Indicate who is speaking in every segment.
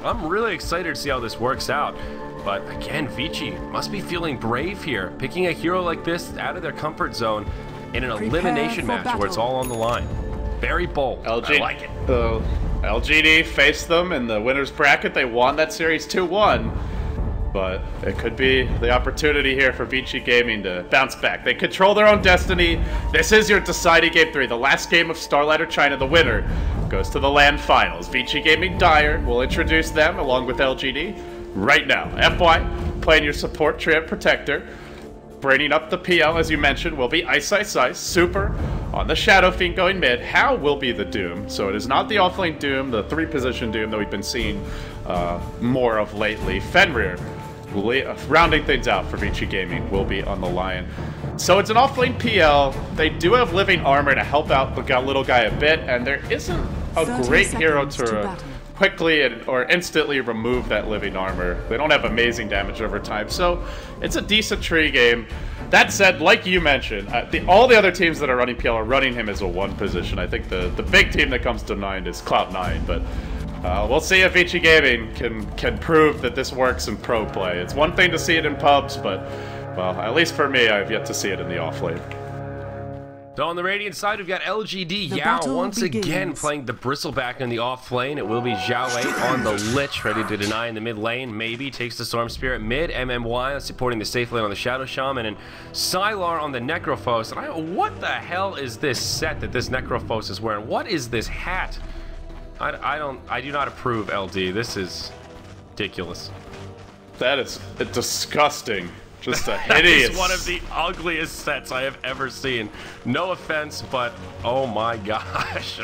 Speaker 1: I'm really excited to see how this works out. But again, Vici must be feeling brave here, picking a hero like this out of their comfort zone in an elimination match where it's all on the line. Very bold. I like it.
Speaker 2: LGD faced them in the winner's bracket. They won that series 2-1. But it could be the opportunity here for Vici Gaming to bounce back. They control their own destiny. This is your deciding game 3. The last game of Starlighter China. The winner goes to the LAN finals. Vici Gaming Dire will introduce them along with LGD right now. FY, playing your support Treant Protector. Bringing up the PL, as you mentioned, will be iceiceice. Super on the Shadow Fiend going mid. How will be the Doom. So it is not the offlane Doom, the 3-position Doom that we've been seeing more of lately. Fenrir, rounding things out for Vici Gaming, will be on the line. So it's an offlane PL. They do have living armor to help out the little guy a bit, and there isn't a great hero to quickly or instantly remove that living armor. They don't have amazing damage over time, so it's a decent tree game. That said, like you mentioned, all the other teams that are running PL are running him as a 1 position. I think the big team that comes to mind is Cloud9, but we'll see if Vici Gaming can prove that this works in pro play. It's one thing to see it in pubs, but, well, at least for me, I've yet to see it in the offlane.
Speaker 1: So on the Radiant side, we've got LGD Yao once again playing the Bristleback in the off lane. It will be Zhao Wei on the Lich, ready to deny in the mid lane. Maybe takes the Storm Spirit mid. MMY supporting the safe lane on the Shadow Shaman, and Sylar on the Necrophos. And what the hell is this set that this Necrophos is wearing? What is this hat? I do not approve, LD. This is ridiculous.
Speaker 2: That is disgusting. Just a hideous.
Speaker 1: That is one of the ugliest sets I have ever seen. No offense, but oh my gosh.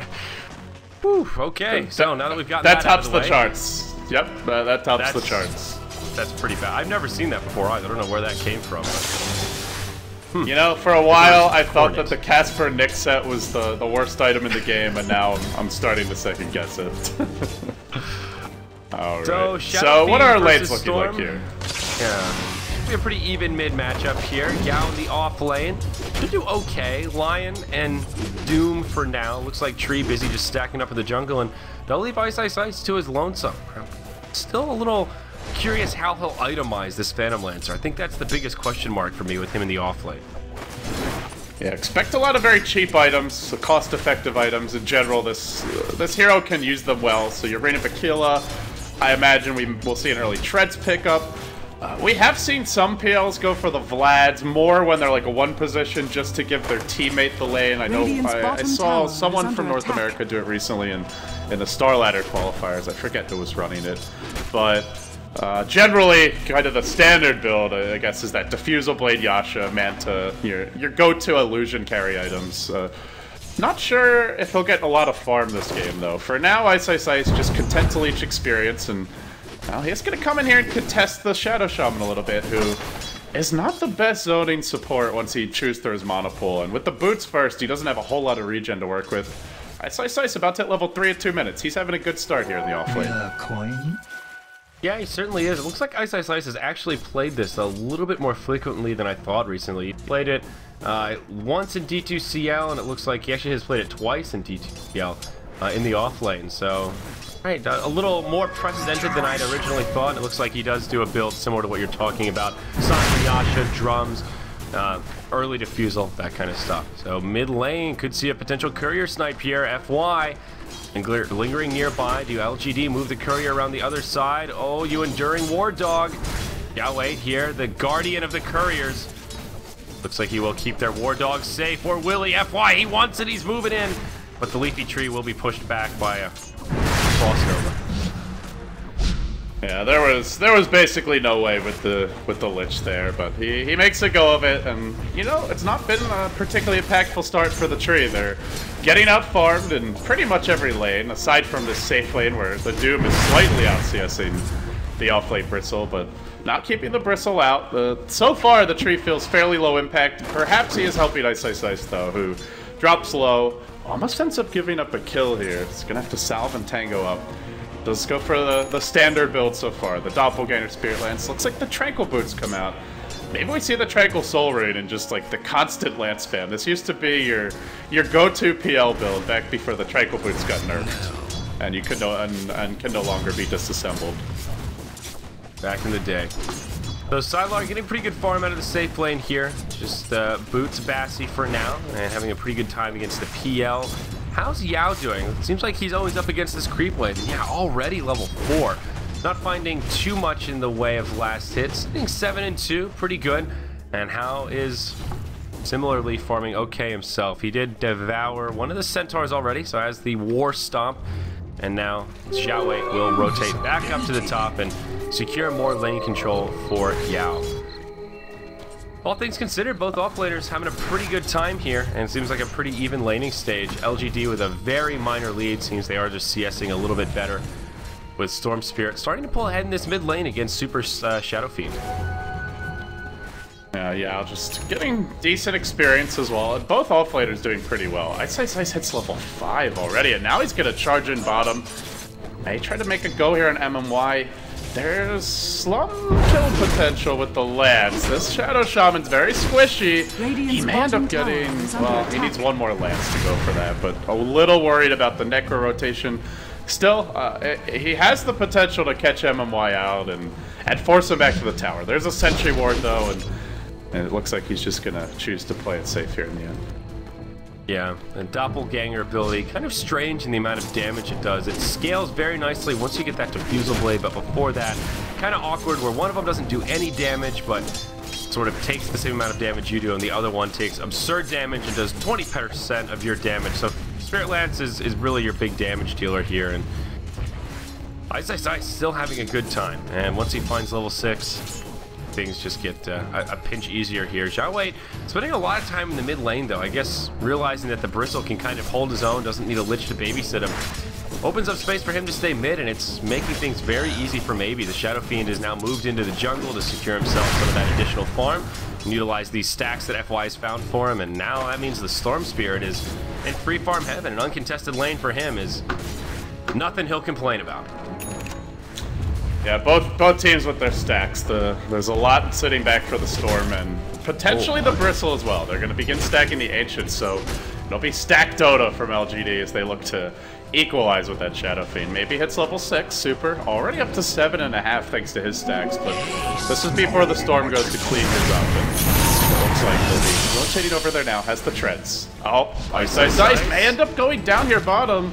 Speaker 1: Whew, okay, so now that we've got that
Speaker 2: tops
Speaker 1: out of the way,
Speaker 2: charts. Yep, that tops the charts.
Speaker 1: That's pretty bad. I've never seen that before either. I don't know where that came from.
Speaker 2: You know, for a while I thought that the Casper Nick set was the worst item in the game, and now I'm starting to second guess it. Alright, so what are our lanes looking like here?
Speaker 1: Yeah. A pretty even mid matchup here. Yao in the off lane should do okay. Lion and Doom for now. Looks like Tree busy just stacking up in the jungle, and they'll leave iceiceice to his lonesome. Still a little curious how he'll itemize this Phantom Lancer. I think that's the biggest question mark for me with him in the off lane.
Speaker 2: Yeah, expect a lot of very cheap items, cost-effective items. In general, this hero can use them well. So your Reign of Aquila, I imagine we'll see an early Treads pickup. We have seen some PLs go for the Vlads more when they're like a 1 position just to give their teammate the lane. I know I saw someone from North America do it recently in the Starladder qualifiers. I forget who was running it. But generally, kind of the standard build, I guess, is that Diffusal Blade Yasha, Manta, your go-to illusion carry items. Not sure if he'll get a lot of farm this game, though. For now, iceiceice just content to leech experience, and well, he's going to come in here and contest the Shadow Shaman a little bit, who is not the best zoning support once he chews through his mana pool. And with the boots first, he doesn't have a whole lot of regen to work with. iceiceice about to hit level 3 at 2 minutes. He's having a good start here in the offlane.
Speaker 1: Yeah, he certainly is. It looks like iceiceice has actually played this a little bit more frequently than I thought recently. He played it once in D2CL, and it looks like he actually has played it twice in D2CL in the offlane. So, right, a little more precedented than I'd originally thought. It looks like he does do a build similar to what you're talking about. Sonic Yasha, drums, early diffusal, that kind of stuff. So mid lane could see a potential courier snipe here. FY. And lingering nearby, do LGD move the courier around the other side? Oh, you enduring war dog. Yeah, wait here, the guardian of the couriers. Looks like he will keep their war dog safe, or will he? FY, he wants it, he's moving in. But the leafy tree will be pushed back by a crossover.
Speaker 2: Yeah, there was basically no way with the Lich there, but he makes a go of it, and you know, it's not been a particularly impactful start for the tree. They're getting out farmed in pretty much every lane, aside from this safe lane where the Doom is slightly out CSing the off-lane Bristle, but not keeping the Bristle out. So far, the tree feels fairly low impact. Perhaps he is helping iceiceice though, who drops low. Almost ends up giving up a kill here. It's gonna have to salve and tango up. Does go for the standard build so far. The Doppelganger Spirit Lance. Looks like the Tranquil Boots come out. Maybe we see the Tranquil Soul Raid and just like the constant lance spam. This used to be your go-to PL build back before the Tranquil Boots got nerfed. and you could and can no longer be disassembled.
Speaker 1: Back in the day. So Sylar getting pretty good farm out of the safe lane here. Just boots Bassi for now, and having a pretty good time against the PL. How's Yao doing? It seems like he's always up against this creep lane. Yeah, already level 4. Not finding too much in the way of last hits. Hitting 7 and 2, pretty good. And Hao is similarly farming okay himself. He did devour one of the centaurs already, so has the war stomp. And now Xiaowei will rotate back up to the top and secure more lane control for Yao. All things considered, both offlaners having a pretty good time here, and it seems like a pretty even laning stage. LGD with a very minor lead, seems they are just CSing a little bit better, with Storm Spirit starting to pull ahead in this mid lane against Super Shadow Fiend.
Speaker 2: Yeah, just getting decent experience as well, and both offlaners doing pretty well. iceiceice hits level 5 already, and now he's gonna charge in bottom. He tried to make a go here on MMY. There's slum kill potential with the lance. This Shadow Shaman's very squishy. He may end up getting, well, he needs one more lance to go for that, but a little worried about the Necro rotation. Still, he has the potential to catch MMY out and force him back to the tower. There's a sentry ward though, and it looks like he's just gonna choose to play it safe here in the end.
Speaker 1: Yeah, the Doppelganger ability, kind of strange in the amount of damage it does. It scales very nicely once you get that Diffusal Blade, but before that, kind of awkward where one of them doesn't do any damage, but sort of takes the same amount of damage you do, and the other one takes absurd damage and does 20% of your damage. So Spirit Lance is really your big damage dealer here, and iceiceice still having a good time. And once he finds level 6, things just get a pinch easier here. Xiaowei spending a lot of time in the mid lane though, I guess realizing that the Bristle can kind of hold his own, doesn't need a Lich to babysit him. Opens up space for him to stay mid, and it's making things very easy for Maybe. The Shadow Fiend is now moved into the jungle to secure himself some of that additional farm and utilize these stacks that FY has found for him, and now that means the Storm Spirit is in free farm heaven. An uncontested lane for him is nothing he'll complain about.
Speaker 2: Yeah, both teams with their stacks. There's a lot sitting back for the Storm, and potentially the Bristle as well. They're going to begin stacking the Ancient, so it'll be stacked Dota from LGD as they look to equalize with that Shadow Fiend. Maybe hits level 6, super. Already up to 7.5 thanks to his stacks, but this is before the Storm goes to clean his up. And it looks like they'll be rotating over there now, has the treads. Oh, iceiceice may end up going down here bottom.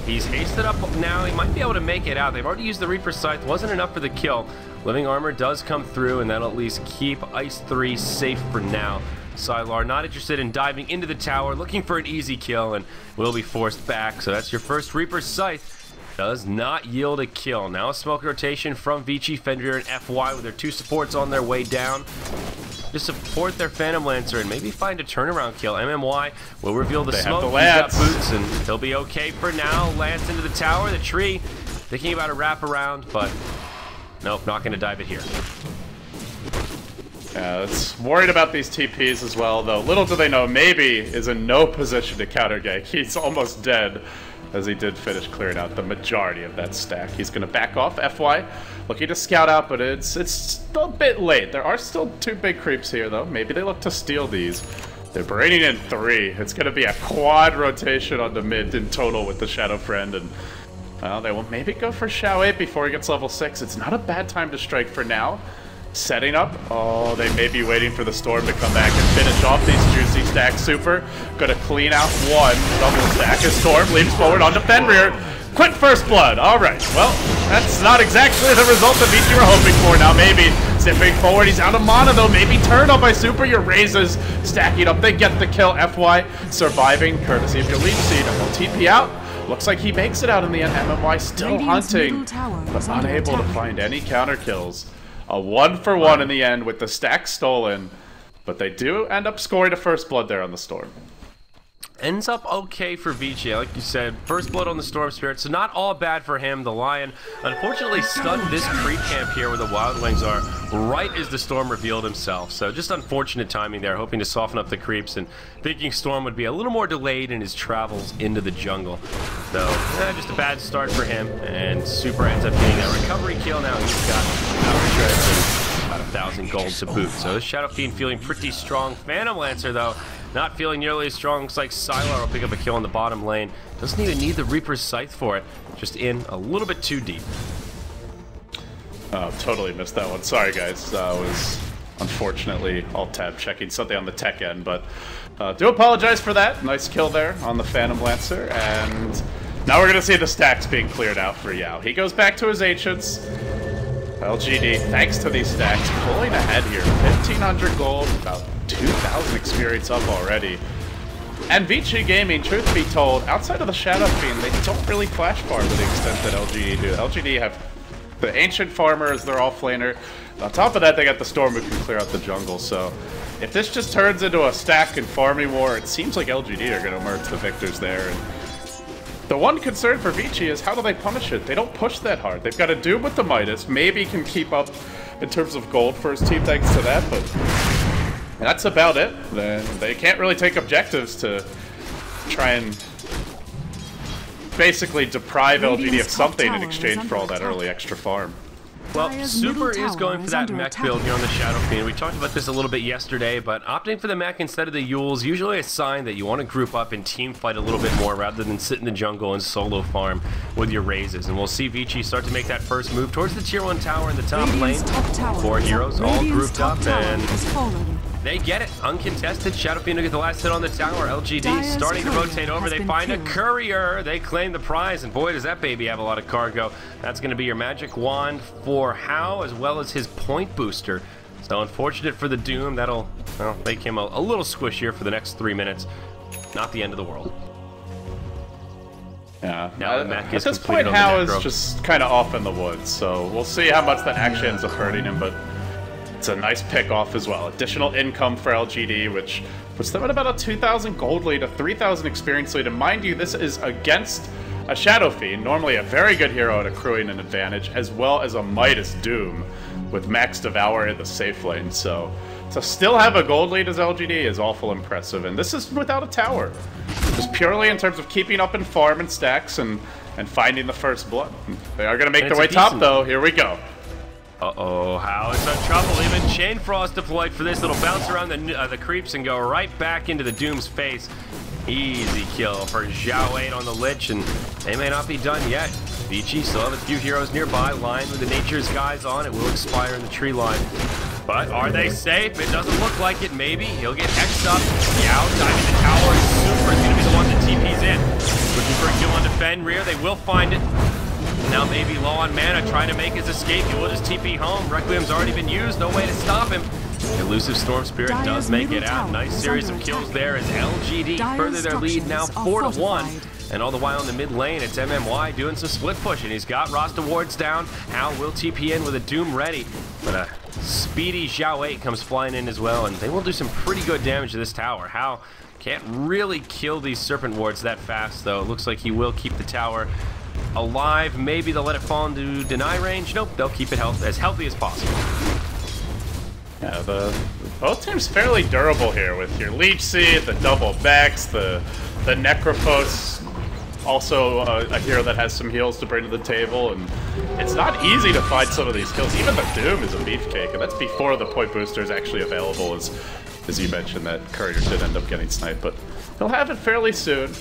Speaker 1: He's hasted up now. He might be able to make it out. They've already used the Reaper Scythe. Wasn't enough for the kill. Living Armor does come through, and that'll at least keep Ice 3 safe for now. Sylar not interested in diving into the tower, looking for an easy kill, and will be forced back. So that's your first Reaper Scythe. Does not yield a kill. Now a smoke rotation from Vici, Fenrir, and FY with their 2 supports on their way down to support their Phantom Lancer and maybe find a turnaround kill. MMY will reveal the smoke. He's got boots, and he'll be okay for now. Lance into the tower, the tree, thinking about a wraparound, but nope, not going to dive it here.
Speaker 2: Yeah, it's worried about these TPs as well, though. Little do they know, Maybe is in no position to counter gank. He's almost dead, as he did finish clearing out the majority of that stack. He's going to back off. FY looking to scout out, but it's still a bit late. There are still 2 big creeps here, though. Maybe they look to steal these. They're bringing in 3. It's going to be a quad rotation on the mid in total with the Shadow Friend, and well, they will maybe go for Xiaowei before he gets level 6. It's not a bad time to strike for now. Setting up. Oh, they may be waiting for the Storm to come back and finish off these juicy stacks. Super. Gonna clean out 1. Double stack as Storm leaps forward onto Fenrir. Quick first blood. Alright. Well, that's not exactly the result that Vici were hoping for. Now Maybe zipping forward. He's out of mana though. Maybe turned up by Super. Your raises stacking up. They get the kill. FY surviving courtesy of your lead seed. And will TP out. Looks like he makes it out in the end. MMY still hunting, but unable to find any counter kills. A 1-for-1 in the end with the stack stolen, but they do end up scoring a first blood there on the Storm.
Speaker 1: Ends up okay for Vici, like you said. First blood on the Storm Spirit, so not all bad for him. The Lion unfortunately stunned this creep camp here where the Wildlings are right as the Storm revealed himself. So just unfortunate timing there, hoping to soften up the creeps and thinking Storm would be a little more delayed in his travels into the jungle. So just a bad start for him, and Super ends up getting that recovery kill. Now he's got power shreds and about 1,000 gold to boot. So this Shadow Fiend feeling pretty strong. Phantom Lancer though not feeling nearly as strong. Looks like Sylar will pick up a kill in the bottom lane. Doesn't even need the Reaper's Scythe for it. Just in a little bit too deep.
Speaker 2: Oh, totally missed that one. Sorry, guys. I was unfortunately alt-tab checking something on the tech end, but do apologize for that. Nice kill there on the Phantom Lancer, and now we're going to see the stacks being cleared out for Yao. He goes back to his Ancients. LGD, thanks to these stacks, pulling ahead here. 1,500 gold, about 2,000 experience up already. And VG Gaming, truth be told, outside of the Shadow Fiend, they don't really flash farm to the extent that LGD do. LGD have the Ancient Farmer as their all-flaner. On top of that, they got the Storm who can clear out the jungle, so if this just turns into a stack and farming war, it seems like LGD are going to emerge the victors there. And the one concern for Vici is how do they punish it? They don't push that hard. They've got a Doom with the Midas, maybe can keep up in terms of gold for his team thanks to that, but that's about it. They can't really take objectives to try and basically deprive LGD of something in exchange for all that early extra farm.
Speaker 1: Well, Super is going for that mech build here on the Shadow Fiend. We talked about this a little bit yesterday, but opting for the mech instead of the Eul is usually a sign that you want to group up and team fight a little bit more rather than sit in the jungle and solo farm with your raises. And we'll see Vici start to make that first move towards the tier 1 tower in the top lane. 4 heroes all grouped up, and they get it. Uncontested. Shadow Fiend will get the last hit on the tower. LGD starting to rotate over. They find a courier. They claim the prize, and boy, does that baby have a lot of cargo. That's going to be your magic wand for Hao, as well as his point booster. So unfortunate for the Doom. That'll, well, make him a little squishier for the next 3 minutes. Not the end of the world.
Speaker 2: Yeah.
Speaker 1: Now the mech is
Speaker 2: at this point, Hao is just kind of off in the woods, so we'll see how much that actually ends up hurting him, but it's a nice pick off as well. Additional income for LGD, which puts them at about a 2,000 gold lead, a 3,000 experience lead. And mind you, this is against a Shadow Fiend, normally a very good hero at accruing an advantage, as well as a Midas Doom with Max Devour in the safe lane. So to still have a gold lead as LGD is awful impressive. And this is without a tower. Just purely in terms of keeping up in farm and stacks and finding the first blood. They are going to make their way top, though. Here we go.
Speaker 1: Uh-oh, Hao is in trouble. Even Chain Frost deployed for this. It'll bounce around the creeps and go right back into the Doom's face. Easy kill for Zhao 8 on the Lich, and they may not be done yet. Vici still have a few heroes nearby, lined with the Nature's Guise on. It will expire in the tree line. But are they safe? It doesn't look like it. Maybe. He'll get hexed up. Yao diving the tower. Super is going to be the one that TP's in. Looking for a kill on defend rear. They will find it. Now maybe low on mana, trying to make his escape. He will just TP home. Requiem's already been used. No way to stop him. Elusive Storm Spirit does make it out. Nice series of kills there as LGD further their lead now 4-1. And all the while in the mid lane, it's MMY doing some split pushing. He's got Rasta wards down. Hao will TP in with a Doom ready. But a speedy Zhao 8 comes flying in as well, and they will do some pretty good damage to this tower. Hao can't really kill these Serpent wards that fast, though. It looks like he will keep the tower alive. Maybe they'll let it fall into deny range. Nope, they'll keep it as healthy as possible.
Speaker 2: Yeah, both teams fairly durable here with your Leech Seed, the double backs, the Necrophos, also a hero that has some heals to bring to the table, and it's not easy to find some of these kills. Even the Doom is a beefcake, and that's before the point booster is actually available, as you mentioned, that Courier did end up getting sniped, but he'll have it fairly soon.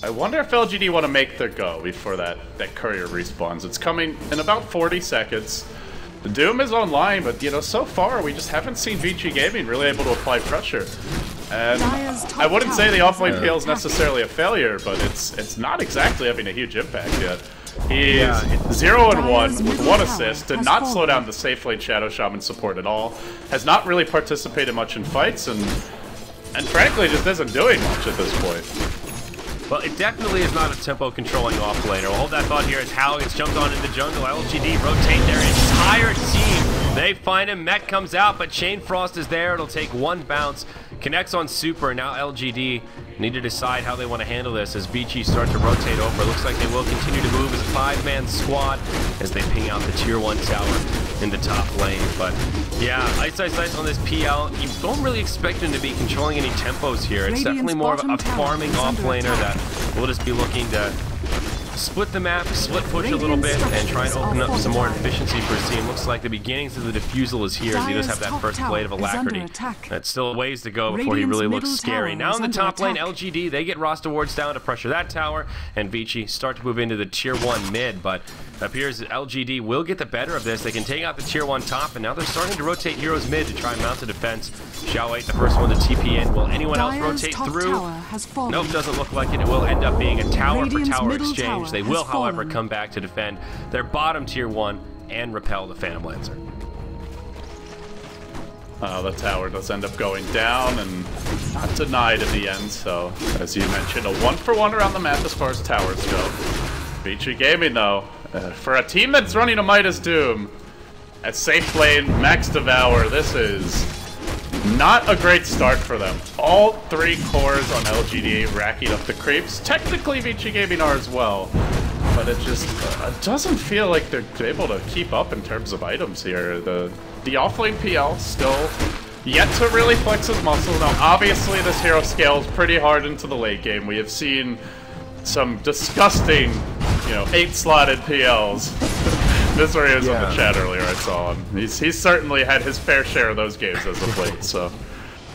Speaker 2: I wonder if LGD want to make their go before that Courier respawns. It's coming in about 40 seconds. The Doom is online, but, you know, so far we just haven't seen VG Gaming really able to apply pressure. And I wouldn't say the offlane peel is necessarily a failure, but it's not exactly having a huge impact yet. He is 0-1 with 1 assist, did not slow down the safe lane Shadow Shaman support at all, has not really participated much in fights, and frankly just isn't doing much at this point.
Speaker 1: Well, it definitely is not a tempo controlling offlaner. We'll hold that thought here as Hao gets jumped on in the jungle. LGD rotate their entire team. They find him. Mech comes out, but Chain Frost is there. It'll take 1 bounce. Connects on Super. Now LGD need to decide how they want to handle this as Vici start to rotate over. Looks like they will continue to move as a 5-man squad as they ping out the tier 1 tower in the top lane. But yeah, iceiceice on this PL, you don't really expect him to be controlling any tempos here. It's definitely more of a farming offlaner that will just be looking to split the map, split push a little bit, and try and open up some more efficiency for his team. Looks like the beginnings of the defusal is here as he does have that first blade of alacrity. That's still ways to go before he really looks scary. Now in the top lane, LGD, they get roster wards down to pressure that tower, and Vici start to move into the tier 1 mid, but it appears that LGD will get the better of this. They can take out the tier 1 top, and now they're starting to rotate heroes mid to try and mount a defense. Xiao 8, the first one to TP in. Will anyone else rotate through? Nope, doesn't look like it. It will end up being a tower for tower exchange. They will, however, come back to defend their bottom tier 1 and repel the Phantom Lancer.
Speaker 2: The tower does end up going down and not denied in the end, so as you mentioned, a 1-for-1 around the map as far as towers go. Vici Gaming, though, for a team that's running a Midas Doom at safe lane, max devour, this is not a great start for them. All 3 cores on LGD racking up the creeps. Technically, Vici Gaming are as well, but it just doesn't feel like they're able to keep up in terms of items here. The offlane PL still yet to really flex his muscles. Now, obviously, this hero scales pretty hard into the late game. We have seen some disgusting, 8-slotted PLs. Misery was in the chat earlier, I saw him. He's certainly had his fair share of those games as of late, so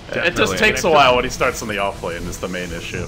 Speaker 2: it just takes a while when he starts on the offlane is the main issue.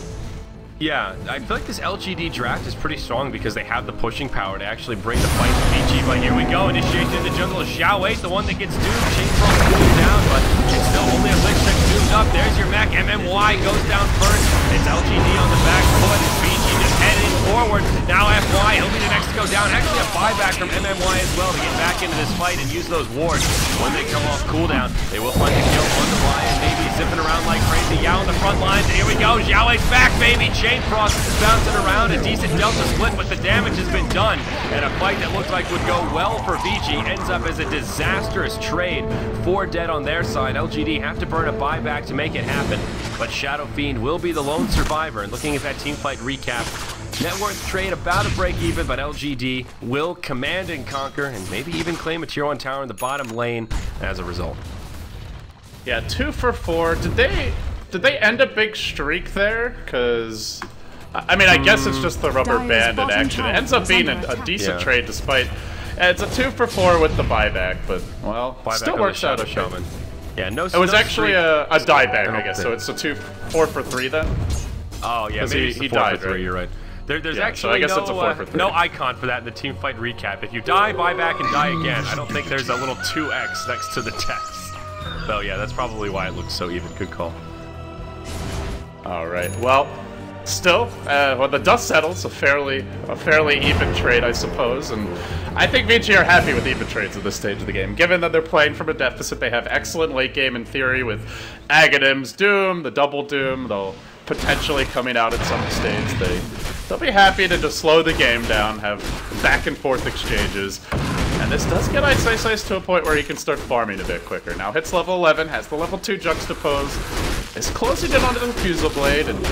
Speaker 1: Yeah, I feel like this LGD draft is pretty strong because they have the pushing power to actually bring the fight to Vici, but here we go, initiation in the jungle is Xiao 8, the one that gets doomed, Chain Frost cooling down, but it's still only a Lich that's doomed up. There's your mech, MMY goes down first, it's LGD on the back foot, Vici just heading forward, now FY, he'll be the next to go down, actually a buyback from MMY as well to get back into this fight and use those wards. When they come off cooldown, they will find the kill on the Lion, maybe zipping around like crazy. Yao on the front lines, and here we go, Xiao 8's back, baby, Chain Frost bouncing around, a decent delta split, but the damage has been done, and a fight that looked like would go well for Vici ends up as a disastrous trade. 4 dead on their side. LGD have to burn a buyback to make it happen, but Shadow Fiend will be the lone survivor, and looking at that team fight recap, net worth trade about to break even, but LGD will command and conquer, and maybe even claim a tier 1 tower in the bottom lane as a result.
Speaker 2: Yeah, 2 for 4. Did they end a big streak there? Because I mean, I guess it's just the rubber band in action. It ends up being a decent trade despite... It's a 2 for 4 with the buyback, but, well,
Speaker 1: buyback
Speaker 2: still works out okay.
Speaker 1: Shaman. Yeah, no.
Speaker 2: It was actually a dieback, I guess, so it's a 4 for 3 then?
Speaker 1: Oh, yeah, maybe he died, 4 for 3, you're right. There's actually
Speaker 2: so I guess it's a 4 for 3.
Speaker 1: No icon for that in the team fight recap. If you die, buy back, and die again, I don't think there's a little 2x next to the text. So yeah, that's probably why it looks so even. Good call.
Speaker 2: All right. Well, still, when the dust settles, a fairly even trade, I suppose. And I think Vici are happy with even trades at this stage of the game, given that they're playing from a deficit. They have excellent late game in theory with Aghadim's Doom, the double Doom. They'll potentially coming out at some stage. They'll be happy to just slow the game down, have back and forth exchanges. And this does get iceiceice to a point where he can start farming a bit quicker. Now hits level 11, has the level 2 juxtapose, is closing in onto the Diffusal Blade, and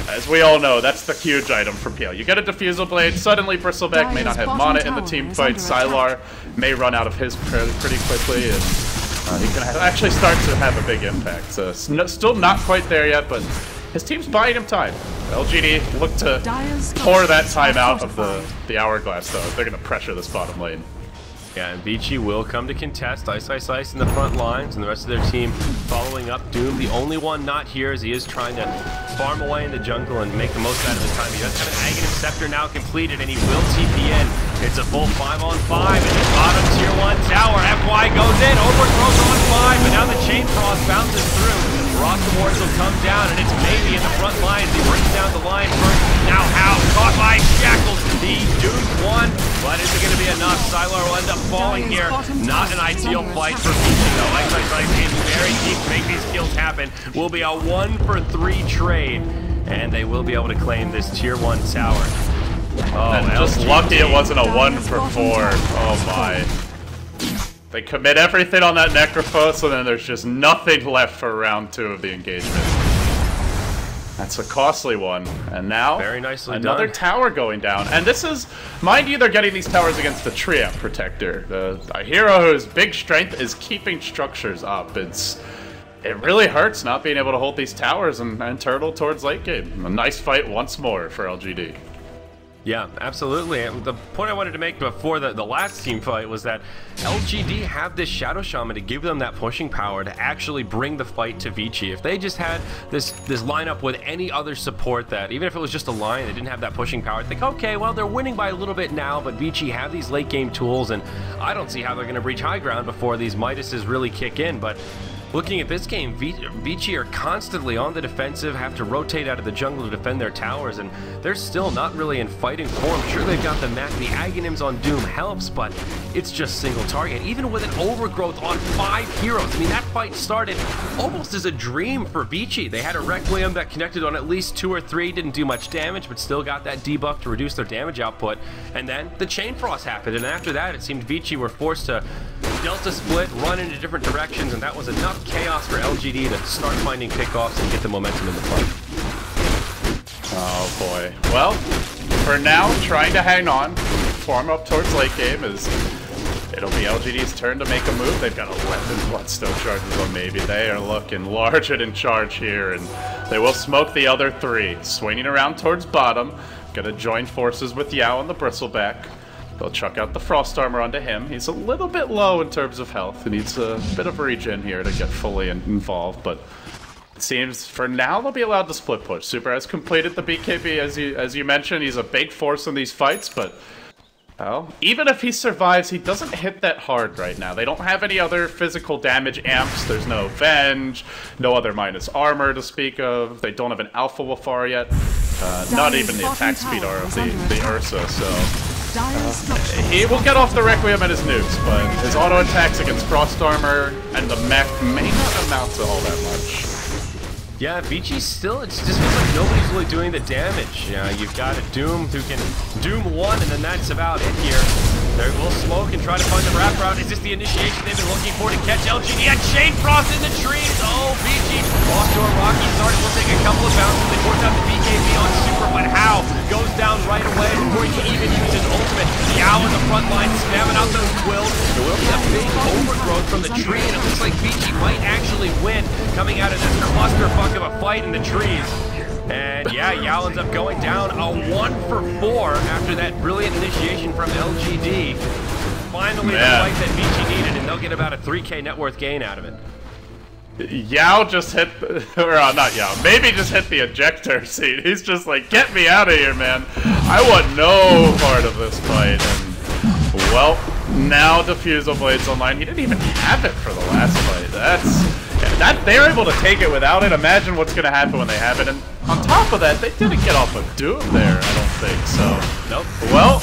Speaker 2: as we all know, that's the huge item for PL. You get a Diffusal Blade, suddenly Bristleback may not have mana in the team fight, Sylar may run out of his pretty quickly, and he can actually start to have a big impact. So still not quite there yet, but his team's buying him time. LGD look to pour that time out of the hourglass, though. They're going to pressure this bottom lane.
Speaker 1: Yeah, and Vici will come to contest. iceiceice in the front lines, and the rest of their team following up. Doom, the only one not here, as he is trying to farm away in the jungle and make the most out of his time. He does have an Aghanim Scepter now completed, and he will TP in. It's a full 5-on-5, and the bottom tier 1 tower. FY goes in, overthrows on 5, but now the Chain Frost bounces through. Roster wards will come down, and it's maybe in the front lines. He brings down the line first. Now How caught by shackles. He doomed 1, but is it going to be enough? Sylar will end up falling here. Not an ideal fight for Vici, though. iceiceice is very deep to make these kills happen. Will be a 1 for 3 trade, and they will be able to claim this tier 1 tower. Oh,
Speaker 2: and just lucky it wasn't a 1 for 4. Oh my. They commit everything on that Necrophos, and then there's just nothing left for round 2 of the engagement. That's a costly one. And now,
Speaker 1: very nicely
Speaker 2: another
Speaker 1: done.
Speaker 2: tower going down. And this is, mind you, they're getting these towers against the Triumph Protector. A hero whose big strength is keeping structures up. It really hurts not being able to hold these towers and turtle towards late game. A nice fight once more for LGD.
Speaker 1: Yeah, absolutely. And the point I wanted to make before the last team fight was that LGD have this Shadow Shaman to give them that pushing power to actually bring the fight to Vici. If they just had this lineup with any other support that, even if it was just a line, they didn't have that pushing power, I'd think, okay, well, they're winning by a little bit now, but Vici have these late game tools, and I don't see how they're going to breach high ground before these Midases really kick in. But looking at this game, Vici are constantly on the defensive, have to rotate out of the jungle to defend their towers, and they're still not really in fighting form. Sure, they've got the Aghanims on Doom helps, but it's just single target. Even with an overgrowth on 5 heroes, I mean, that fight started almost as a dream for Vici. They had a Requiem that connected on at least 2 or 3, didn't do much damage, but still got that debuff to reduce their damage output. And then the Chain Frost happened, and after that, it seemed Vici were forced to Delta split, run into different directions, and that was enough chaos for LGD to start finding pickoffs and get the momentum in the fight.
Speaker 2: Oh boy. Well, for now, trying to hang on, farm up towards late game is it'll be LGD's turn to make a move. They've got 11 Bloodstone charges on maybe. They are looking large and in charge here, and they will smoke the other 3. Swinging around towards bottom, gonna join forces with Yao on the Bristleback. They'll chuck out the Frost Armor onto him. He's a little bit low in terms of health. He needs a bit of regen here to get fully involved, but it seems for now they'll be allowed to split push. Super has completed the BKB, as you mentioned. He's a big force in these fights, but well, even if he survives, he doesn't hit that hard right now. They don't have any other physical damage amps. There's no Venge, no other minus armor to speak of. They don't have an Alpha Wafar yet. Not even the attack speed are of the Ursa, so he will get off the Requiem and his nukes, but his auto attacks against Frost Armor and the mech may not amount to all that much.
Speaker 1: Yeah, Vici still, it just feels like nobody's really doing the damage. You know, you've got a Doom who can Doom 1, and then that's about it here. They will smoke and try to find the wraparound. Is this the initiation they've been looking for to catch LGD? And Chain Frost in the trees! Oh, Vici off to a rocky start. It will take a couple of bounces. They force out the BKB on Super, but How goes down right away before he can even use his ultimate. Yao in the front line, spamming out those quills. There will be a big overgrowth from the tree, and it looks like Vici might actually win coming out of this clusterfuck of a fight in the trees. And yeah, Yao ends up going down a 1 for 4 after that brilliant initiation from LGD. Finally, the fight that Vici needed, and they'll get about a 3K net worth gain out of it.
Speaker 2: Yao just hit, or not Yao, maybe just hit the ejector seat. He's just like, get me out of here, man. I want no part of this fight. And well, now Diffusal Blade's online. He didn't even have it for the last fight. They're able to take it without it. Imagine what's going to happen when they have it. And on top of that, they didn't get off of Doom there, I don't think. So,
Speaker 1: nope.
Speaker 2: Well,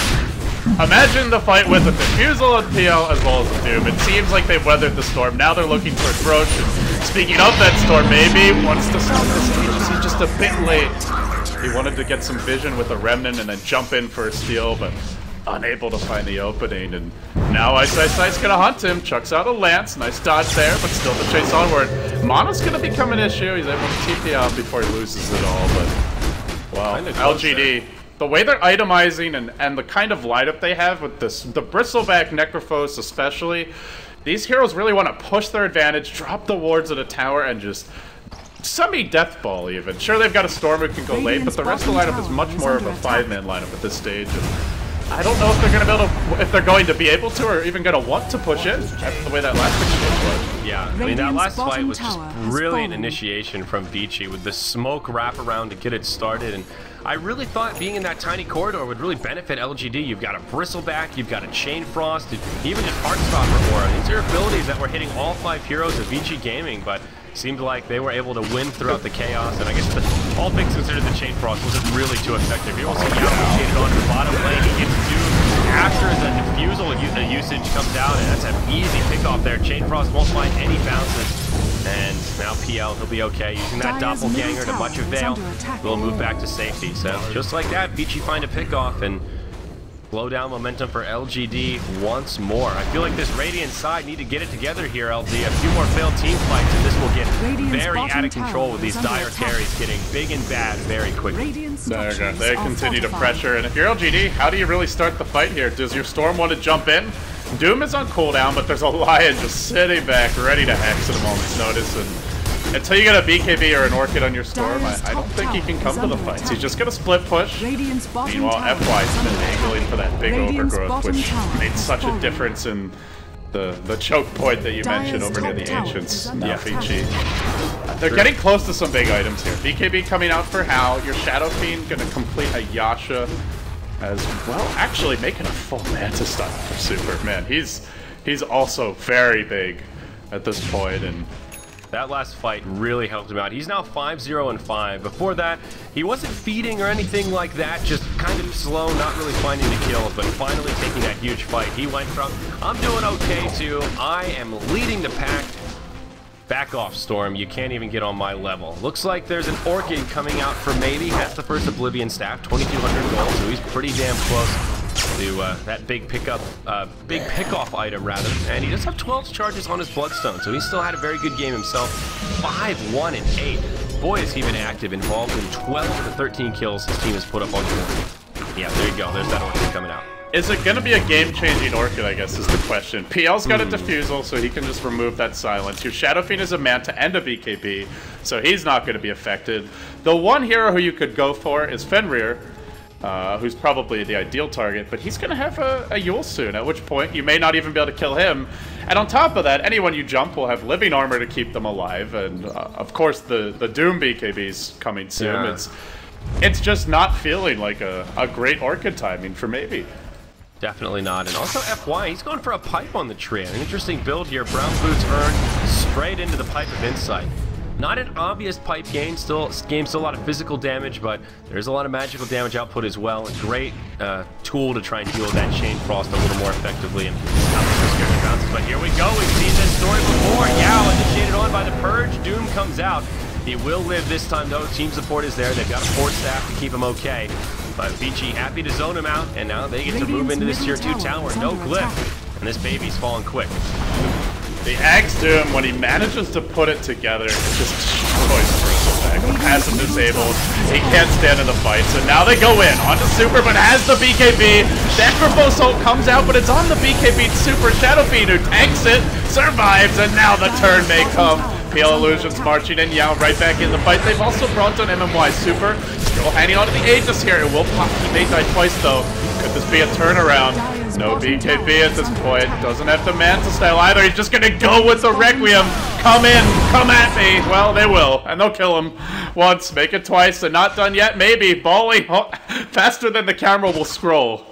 Speaker 2: imagine the fight with the Diffusal and PL as well as the Doom. It seems like they've weathered the storm. Now they're looking for Roach. And speaking of that storm, maybe wants to stop this. He's just a bit late. He wanted to get some vision with a Remnant and then jump in for a steal, but unable to find the opening. And now iceiceice's gonna hunt him. Chucks out a Lance. Nice dodge there, but still the chase onward. Mana's gonna become an issue. He's able to TP out before he loses it all, but wow, LGD. The way they're itemizing and the kind of lineup they have with this, the Bristleback Necrophos especially, these heroes really want to push their advantage, drop the wards at a tower, and just semi-death ball even. Sure, they've got a Storm who can go late, but the rest of the lineup is much more of a 5-man lineup at this stage. And I don't know if they're going to be able to, or even going to want to push it after the way that last exchange was.
Speaker 1: Yeah, I mean, that last fight was just brilliant initiation from Vici with the smoke wraparound to get it started, and I really thought being in that tiny corridor would really benefit LGD. You've got a Bristleback, you've got a Chain Frost, even just Heartstopper Aura. These are abilities that were hitting all 5 heroes of LGD-GAMING, but seemed like they were able to win throughout the chaos, and I guess all things considered, the Chain Frost wasn't really too effective. You also see Yao shaded onto the bottom lane. He gets Doom after the Diffusal usage comes out, and that's an easy pickoff there. Chain Frost won't find any bounces, and now PL, he'll be okay. Using that Doppelganger to much avail, we'll move back to safety. So just like that, Vici find a pickoff, and slow down momentum for LGD once more. I feel like this Radiant side need to get it together here, LD. A few more failed team fights, and this will get very out of control with these dire carries getting big and bad very quickly.
Speaker 2: There you go. They continue to pressure, and if you're LGD, how do you really start the fight here? Does your Storm want to jump in? Doom is on cooldown, but there's a Lion just sitting back, ready to hex at a moment's notice, and until you get a BKB or an Orchid on your Storm, I don't think he can come to the fights. He's just gonna split push. Meanwhile, FY's been angling for that big overgrowth, which made such a difference in the choke point that you mentioned over near the Ancients. Now Vici. They're getting close to some big items here. BKB coming out for Hal. Your Shadow Fiend gonna complete a Yasha as well. Actually making a full Manta stun for Super. Man, he's also very big at this point, and
Speaker 1: that last fight really helped him out. He's now 5-0-5. Before that, he wasn't feeding or anything like that, just kind of slow, not really finding the kills, but finally taking that huge fight. He went from, I'm doing okay, to, I am leading the pack. Back off, Storm. You can't even get on my level. Looks like there's an Orchid coming out for maybe. That's the first Oblivion staff, 2,200 gold, so he's pretty damn close to that big pick-off item, rather. And he does have 12 charges on his Bloodstone, so he still had a very good game himself. 5-1-8. Boy, has he been active, involved in 12 of the 13 kills his team has put up on the board. Yeah, there you go. There's that Orchid coming out.
Speaker 2: Is it going to be a game-changing Orchid, I guess, is the question. PL's got a Diffusal, so he can just remove that silence. Your Shadow Fiend is a Manta and a BKB, so he's not going to be affected. The one hero who you could go for is Fenrir, who's probably the ideal target, but he's going to have a Yule soon, at which point you may not even be able to kill him. And on top of that, anyone you jump will have living armor to keep them alive, and of course the Doom BKB's coming soon.
Speaker 1: Yeah.
Speaker 2: It's just not feeling like a great Orchid timing for maybe.
Speaker 1: Definitely not. And also FY, he's going for a pipe on the tree. An interesting build here. Brown Boots earned straight into the Pipe of Insight. Not an obvious pipe gain, still a lot of physical damage, but there's a lot of magical damage output as well. A great tool to try and deal with that Chain Frost a little more effectively. And but here we go. We've seen this story before. Yao initiated on by the Purge. Doom comes out. He will live this time, though. Team support is there. They've got a 4 staff to keep him okay. But Vici happy to zone him out, and now they get to move into this tier 2 tower. No glyph, and this baby's falling quick.
Speaker 2: The Axe Doom, when he manages to put it together, it just destroys first attack. Passive disabled. He can't stand in the fight, so now they go in. Onto Super, but has the BKB. Necrophos ult comes out, but it's on the BKB Super. Shadow Fiend, who tanks it, survives, and now the turn may come. PL Illusions marching in, Yao right back in the fight. They've also brought on MMY Super. Still hanging on to the Aegis here. It will pop. He may die twice, though. Could this be a turnaround? No BKB at this point. Doesn't have the Manta style either. He's just going to go with the Requiem. Come in. Come at me. Well, they will. And they'll kill him once. Make it twice. They're not done yet. Maybe. Bali faster than the camera will scroll.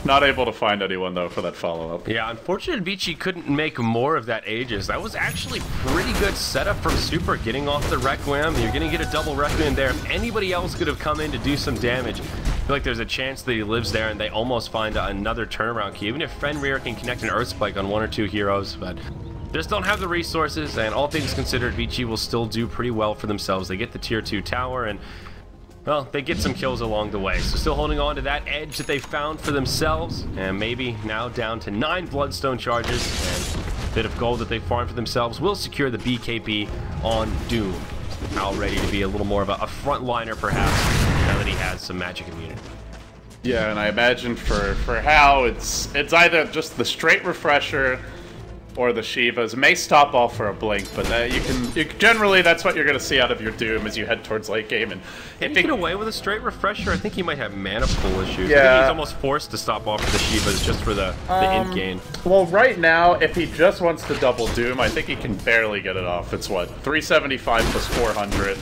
Speaker 2: Not able to find anyone, though, for that follow-up.
Speaker 1: Yeah, unfortunately, Vici couldn't make more of that Aegis. That was actually pretty good setup from Super, getting off the Requiem. You're going to get a double Requiem there. If anybody else could have come in to do some damage, I feel like there's a chance that he lives there and they almost find another turnaround key. Even if Fenrir can connect an Earth Spike on 1 or 2 heroes, but just don't have the resources, and all things considered, Vici will still do pretty well for themselves. They get the tier 2 tower, and well, they get some kills along the way. So still holding on to that edge that they found for themselves, and maybe now down to 9 Bloodstone charges, and a bit of gold that they farmed for themselves will secure the BKB on Doom. Now ready to be a little more of a frontliner, perhaps, now that he has some magic immunity.
Speaker 2: Yeah, and I imagine for Hal, it's either just the straight refresher or the Shivas. May stop off for a blink, but you generally that's what you're going to see out of your Doom as you head towards late game. And
Speaker 1: if he get away with a straight refresher, I think he might have mana pool issues.
Speaker 2: Yeah.
Speaker 1: I think he's almost forced to stop off for the Shivas just for the int gain.
Speaker 2: Well, right now, if he just wants to double Doom, I think he can barely get it off. It's what, 375 plus 400.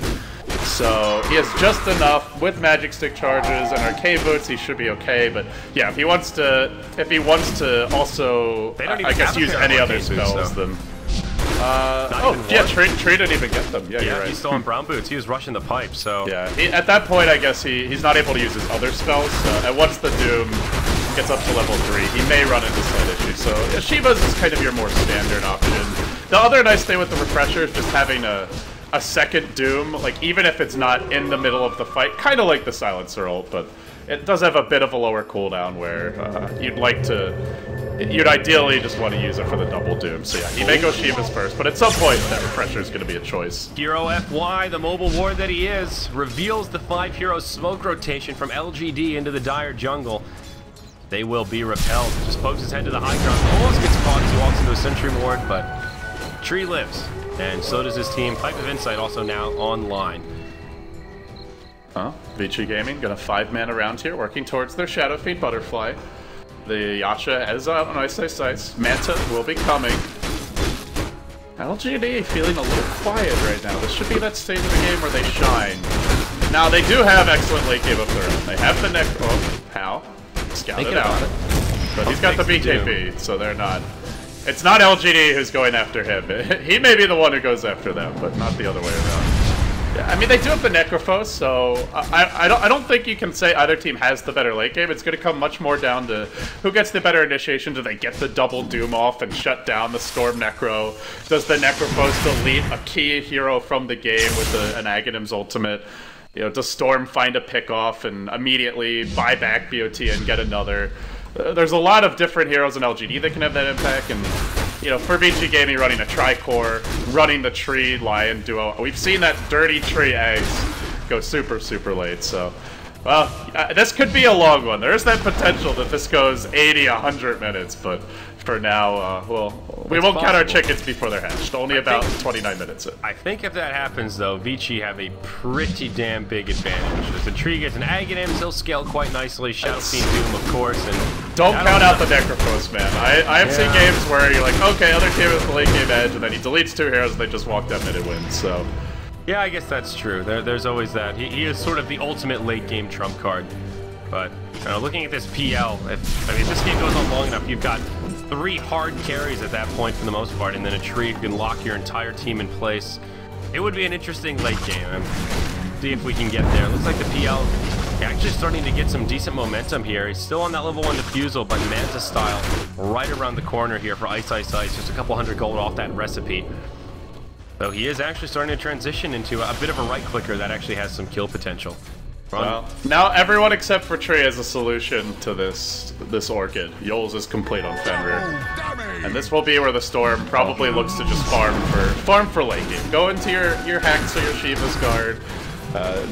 Speaker 2: So he has just enough with Magic Stick charges and Arcade Boots. He should be okay. But yeah, if he wants to also, I guess, use any other spells, then. Tree didn't even get them. Yeah, you're right.
Speaker 1: He's still on Brown Boots. He was rushing the pipe, so.
Speaker 2: Yeah, at that point, I guess he's not able to use his other spells. And once the Doom gets up to level 3, he may run into slight issues. So Shiva's is kind of your more standard option. The other nice thing with the refresher is just having a second Doom, like even if it's not in the middle of the fight, kind of like the Silencer ult, but it does have a bit of a lower cooldown where you'd ideally just want to use it for the double Doom. So yeah, he may go Shiva's first, but at some point that refresher is going to be a choice.
Speaker 1: Hero FY, the mobile ward that he is, reveals the 5-hero smoke rotation from LGD into the dire jungle. They will be repelled. Just pokes his head to the high ground, almost gets caught as he walks into a sentry ward, but Tree lives. and so does his team. Pipe of Insight also now online.
Speaker 2: VG Gaming got a 5-man around here, working towards their Shadow Fiend Butterfly. The Yasha is out on iceiceice. Manta will be coming. LGD feeling a little quiet right now. This should be that stage of the game where they shine. Now, they do have excellent late game of their own. They have the neck. Oh, Hal. Scouted out. But he's got the BKB, so they're not. It's not LGD who's going after him. He may be the one who goes after them, but not the other way around. Yeah, I mean, they do have the Necrophos, so I don't think you can say either team has the better late game. It's going to come much more down to who gets the better initiation. Do they get the double Doom off and shut down the Storm Necro? Does the Necrophos delete a key hero from the game with an Aghanim's ultimate? You know, does Storm find a pick off and immediately buy back BOT and get another? There's a lot of different heroes in LGD that can have that impact, and you know, for VG Gaming running a Tricore, running the Tree Lion duo, we've seen that dirty Tree eggs go super, super late, so... Well, this could be a long one. There is that potential that this goes 80, 100 minutes, but for now, we won't count our chickens before they're hatched. Only about 29 minutes in.
Speaker 1: I think if that happens, though, Vici have a pretty damn big advantage. If the tree gets an Aghanim, he'll scale quite nicely. Shadow Fiend Doom, of course, and...
Speaker 2: Don't count out the Necrophos, man. I have seen games where you're like, okay, other team has the late game edge, and then he deletes 2 heroes, and they just walk that mid and win, so...
Speaker 1: Yeah, I guess that's true. There's always that. He is sort of the ultimate late game trump card. But looking at this PL, if this game goes on long enough, you've got 3 hard carries at that point for the most part, and then a tree who can lock your entire team in place. It would be an interesting late game. See if we can get there. Looks like the PL actually starting to get some decent momentum here. He's still on that level 1 defusal, but Manta style right around the corner here for iceiceice. Just a couple hundred gold off that recipe. So he is actually starting to transition into a bit of a right clicker that actually has some kill potential.
Speaker 2: Well, now everyone except for Tree has a solution to this Orchid. Yols is complete on Fenrir. And this will be where the Storm probably looks to just farm for late game. Go into your Hex or your Shiva's Guard.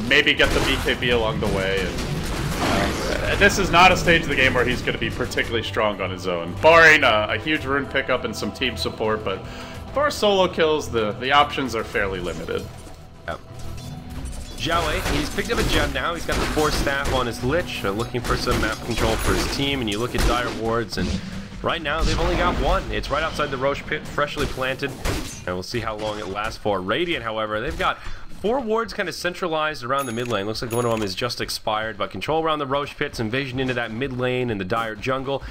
Speaker 2: Maybe get the BKB along the way. And, this is not a stage of the game where he's going to be particularly strong on his own. Barring a huge rune pickup and some team support, but for solo kills, the options are fairly limited.
Speaker 1: Yep. Jiaowei, he's picked up a gem now. He's got the 4 staff on his Lich, looking for some map control for his team. And you look at Dire Wards, and right now they've only got 1. It's right outside the Roche Pit, freshly planted, and we'll see how long it lasts for. Radiant, however, they've got 4 wards kind of centralized around the mid lane. Looks like one of them is just expired, but control around the Roche Pit, some vision into that mid lane and the Dire jungle,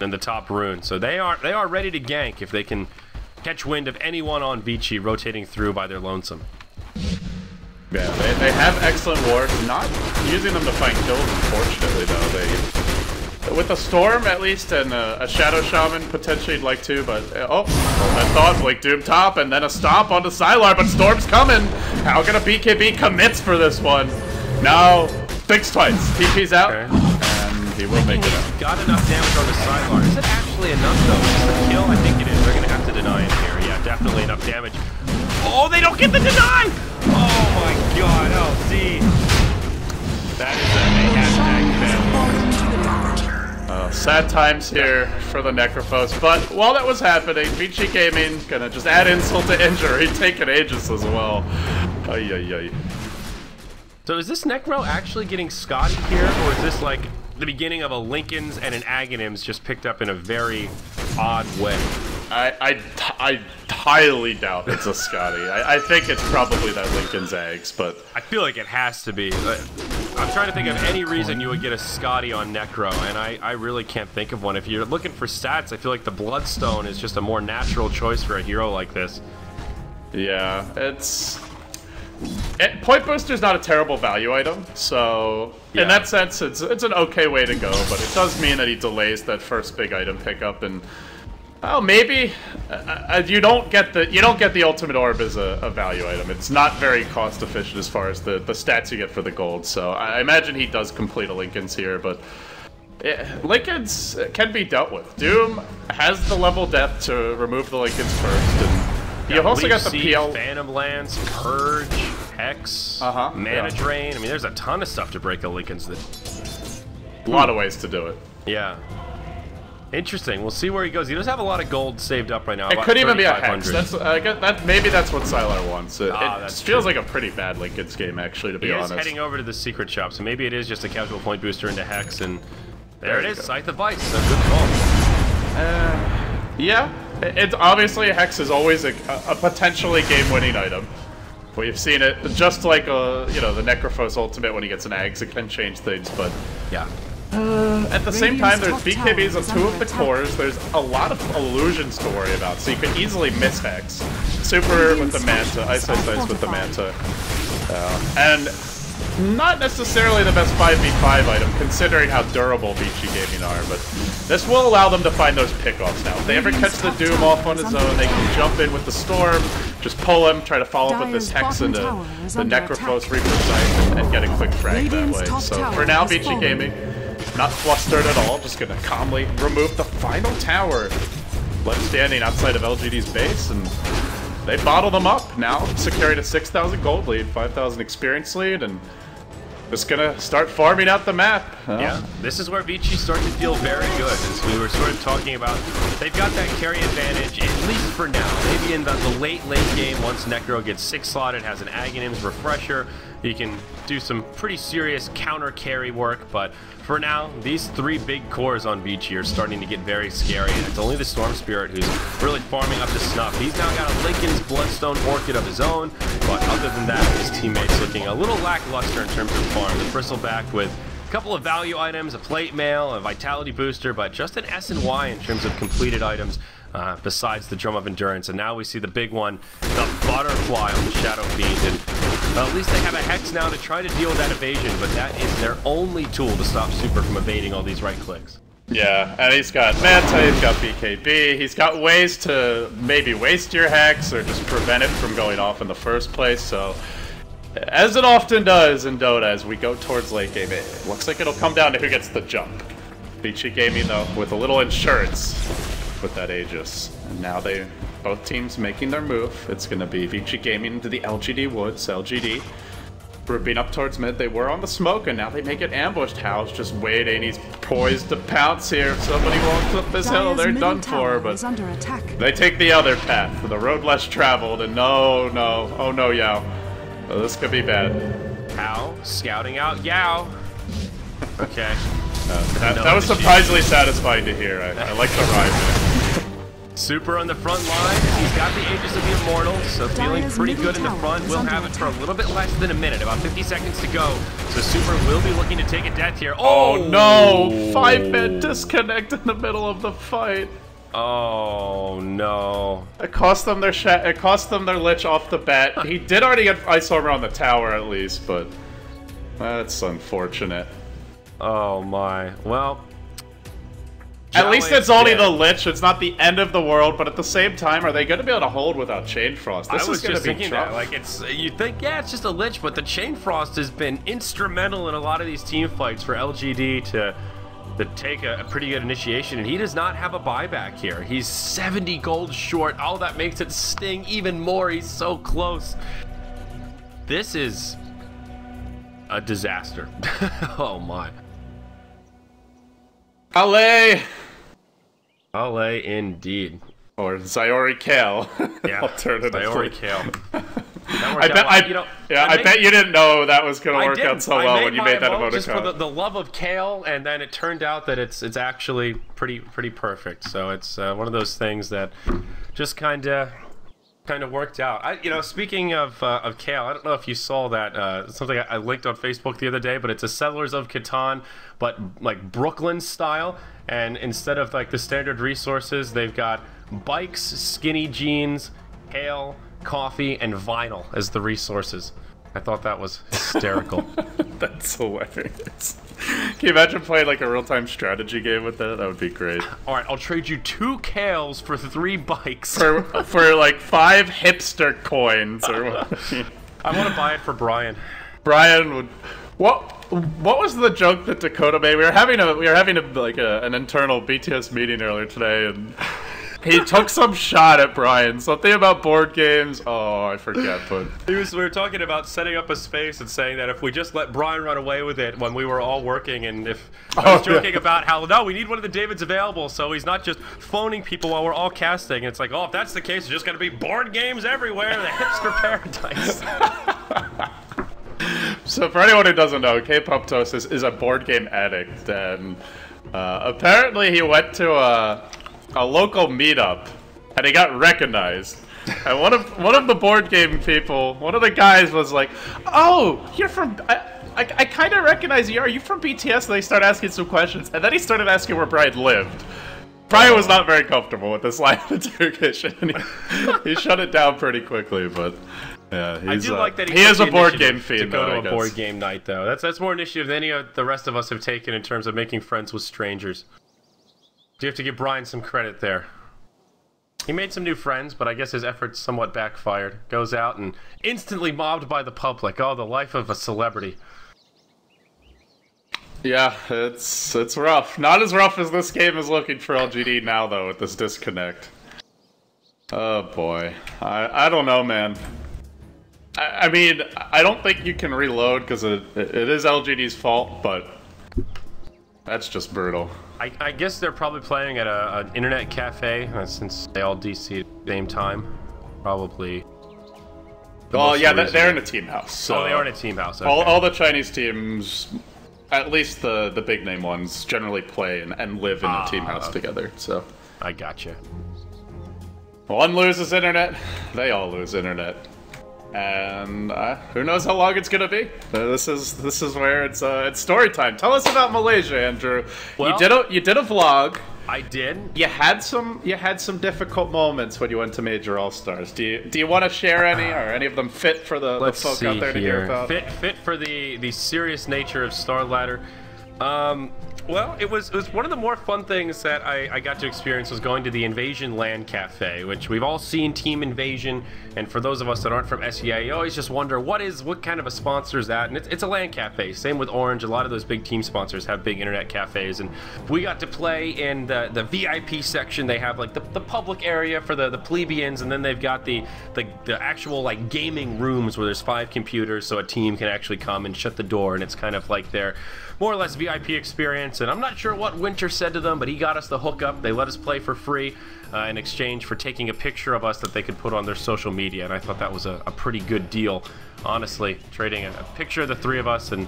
Speaker 1: and the top rune. So they are ready to gank if they can catch wind of anyone on Vici rotating through by their lonesome.
Speaker 2: Yeah, they have excellent wards. Not using them to find kills, unfortunately, though. With a Storm, at least, and a Shadow Shaman, potentially you'd like to, but... I thought, like, Doom top, and then a stomp onto Sylar, but Storm's coming! How can a BKB commits for this one? Now, thinks twice. TP's out, and he will make it out.
Speaker 1: Got enough damage on the Sylar. Is it actually enough, though? Is it a kill? I think it is. They're going to have to deny it here. Yeah, definitely enough damage. Oh, they don't get the deny! Oh my god, LZ. That is a hashtag fail.
Speaker 2: Sad times here for the Necrophos, but while that was happening, Vici Gaming gonna just add insult to injury, taking Aegis as well. Ay, ay, ay.
Speaker 1: So is this Necro actually getting Scotty here, or is this like the beginning of a Linken's and an Aghanim's just picked up in a very odd way?
Speaker 2: I highly doubt it's a Scotty. I think it's probably that Linken's eggs, but...
Speaker 1: I feel like it has to be. I'm trying to think of any reason you would get a Scotty on Necro, and I really can't think of one. If you're looking for stats, I feel like the Bloodstone is just a more natural choice for a hero like this.
Speaker 2: Yeah, Point Booster's not a terrible value item, so in that sense, it's an okay way to go, but it does mean that he delays that first big item pickup, and... Oh, maybe you don't get the ultimate orb as a value item. It's not very cost efficient as far as the stats you get for the gold. So I imagine he does complete a Linken's here, but Linken's can be dealt with. Doom has the level depth to remove the Linken's first, and you also got the PL,
Speaker 1: Phantom Lance, Purge, Hex, Mana Drain. I mean, there's a ton of stuff to break the Linken's.
Speaker 2: A lot of ways to do it.
Speaker 1: Yeah. Interesting. We'll see where he goes. He does have a lot of gold saved up right now.
Speaker 2: It could even be a hex. Maybe that's what Sylar wants. It feels like a pretty bad Lincoln's game, actually, to be honest.
Speaker 1: He is heading over to the secret shop, so maybe it is just a casual point booster into hex, and there it is. Scythe of Ice. A good call.
Speaker 2: Yeah. It's obviously hex is always a potentially game-winning item. We've seen it just like the Necrophos ultimate when he gets an Ags, it can change things, but
Speaker 1: yeah.
Speaker 2: At the same time, there's BKBs on 2 of the cores. There's a lot of illusions to worry about, so you could easily miss hex. Super with the Manta, iceiceice with the Manta, and not necessarily the best 5v5 item, considering how durable Vici Gaming are, but this will allow them to find those pickoffs now. If they ever catch the Doom off on his own, they can jump in with the Storm, just pull him, try to follow up with this Hex into the Necrophos Reaper site, and get a quick frag that way. So for now, Vici Gaming, not flustered at all, just gonna calmly remove the final tower left standing outside of LGD's base, and they bottle them up now, securing a 6,000 gold lead, 5,000 experience lead, and just gonna start farming out the map.
Speaker 1: Yeah, this is where Vici's starting to feel very good, as we were sort of talking about. They've got that carry advantage, at least for now. Maybe in the late game, once Necro gets 6-slotted, has an Aghanim's Refresher, he can do some pretty serious counter carry work, but for now, these 3 big cores on Vici are starting to get very scary, and it's only the Storm Spirit who's really farming up to snuff. He's now got a Lincoln's Bloodstone Orchid of his own, but other than that, his teammates looking a little lackluster in terms of farm. The Bristleback with a couple of value items, a Plate Mail, a Vitality Booster, but just an S and Y in terms of completed items, besides the Drum of Endurance. And now we see the big one, the Butterfly on the Shadow Fiend, and at least they have a Hex now to try to deal with that evasion, but that is their only tool to stop Super from evading all these right clicks.
Speaker 2: Yeah, and he's got Manta, he's got BKB, he's got ways to maybe waste your Hex or just prevent it from going off in the first place, so as it often does in Dota as we go towards late game, it looks like it'll come down to who gets the jump. Vici Gaming, though, with a little insurance with that Aegis. And now both teams making their move. It's going to be Vici Gaming into the LGD Woods, LGD. Grouping up towards mid, they were on the smoke, and now they make it ambushed. Hal's just waiting, he's poised to pounce here. If somebody walks up this hill, they're done for, but they take the other path, the road less traveled, and oh no, Yao. Oh, this could be bad.
Speaker 1: Hal scouting out Yao. Okay.
Speaker 2: That was surprisingly satisfying to hear. I like the rhyme there.
Speaker 1: Super on the front line. He's got the Aegis of the Immortals, so feeling pretty good in the front. We'll have it for a little bit less than a minute, about 50 seconds to go. So Super will be looking to take a death here.
Speaker 2: Oh no! 5-man disconnect in the middle of the fight.
Speaker 1: Oh no!
Speaker 2: It cost them their Lich off the bat. He did already get Ice Armor on the tower at least, but that's unfortunate.
Speaker 1: Oh my. Well,
Speaker 2: at least it's only the Lich. It's not the end of the world, but at the same time, are they going to be able to hold without Chain Frost? This is going to be
Speaker 1: thinking
Speaker 2: tough.
Speaker 1: that. Like you think, yeah, it's just a Lich, but the Chain Frost has been instrumental in a lot of these team fights for LGD to take a pretty good initiation, and he does not have a buyback here. He's 70 gold short. All that makes it sting even more. He's so close. This is a disaster. Oh my.
Speaker 2: Ale!
Speaker 1: Ale indeed.
Speaker 2: Or Zyori Kale.
Speaker 1: Yeah,
Speaker 2: alternatively.
Speaker 1: Zyori Kale.
Speaker 2: I bet you didn't know that was going to work out so well when you made that emoticon.
Speaker 1: Just for the love of Kale, and then it turned out that it's actually pretty perfect. So it's one of those things that just kind of worked out. Speaking of Kale, I don't know if you saw that something I linked on Facebook the other day, but it's a Settlers of Catan, but like Brooklyn style, and instead of like the standard resources, they've got bikes, skinny jeans, Kale, coffee, and vinyl as the resources. I thought that was hysterical.
Speaker 2: That's hilarious. Can you imagine playing like a real-time strategy game with that? That would be great.
Speaker 1: All right, I'll trade you 2 Kales for 3 bikes.
Speaker 2: For like 5 hipster coins or what?
Speaker 1: I want to buy it for Brian.
Speaker 2: Brian would. What was the joke that Dakota made? We were having an internal BTS meeting earlier today, and He took some shot at Brian. Something about board games. Oh, I forget, but
Speaker 1: we were talking about setting up a space and saying that if we just let Brian run away with it when we were all working, and if I was joking about how, no, we need one of the Davids available so he's not just phoning people while we're all casting. And it's like, oh, if that's the case, it's just going to be board games everywhere, the hipster paradise.
Speaker 2: So for anyone who doesn't know, K-Pumptos is a board game addict, and apparently he went to a local meetup, and he got recognized. And one of the board game people, one of the guys was like, "Oh, you're from. I kind of recognize you. Are you from BTS?" And they start asking some questions, and then he started asking where Brian lived. Brian was not very comfortable with this line of interrogation. He shut it down pretty quickly, but. Yeah,
Speaker 1: I do like that
Speaker 2: he is a board game fiend.
Speaker 1: To go to a board game night, though. That's more initiative than any of the rest of us have taken in terms of making friends with strangers. Do you have to give Brian some credit there? He made some new friends, but I guess his efforts somewhat backfired. Goes out and instantly mobbed by the public. Oh, the life of a celebrity.
Speaker 2: Yeah, it's rough. Not as rough as this game is looking for LGD now, though, with this disconnect. Oh boy, I don't know, man. I mean, I don't think you can reload because it is LGD's fault, but that's just brutal.
Speaker 1: I guess they're probably playing at an internet cafe since they all DC at the same time. Probably.
Speaker 2: Oh yeah, they're in a team house. So
Speaker 1: they are in a team house. Okay.
Speaker 2: All the Chinese teams, at least the big name ones, generally play and live in a team house together. So
Speaker 1: I gotcha.
Speaker 2: One loses internet, they all lose internet. And who knows how long it's gonna be? This is where it's story time. Tell us about Malaysia, Andrew. Well, you did a vlog.
Speaker 1: I did.
Speaker 2: You had some difficult moments when you went to Major All Stars. Do you want to share any? Are any of them fit for the folk out there to hear about?
Speaker 1: Fit for the serious nature of Star Ladder. Well, it was one of the more fun things that I got to experience was going to the Invasion LAN Cafe, which we've all seen Team Invasion, and for those of us that aren't from SEA, you always just wonder what kind of a sponsor is that, and it's a LAN Cafe. Same with Orange, a lot of those big team sponsors have big internet cafes, and we got to play in the VIP section. They have like the public area for the plebeians, and then they've got the actual like gaming rooms where there's 5 computers, so a team can actually come and shut the door, and it's kind of like their more or less VIP experience. And I'm not sure what Winter said to them, but he got us the hookup. They let us play for free in exchange for taking a picture of us that they could put on their social media, and I thought that was a pretty good deal, honestly, trading a picture of the 3 of us, and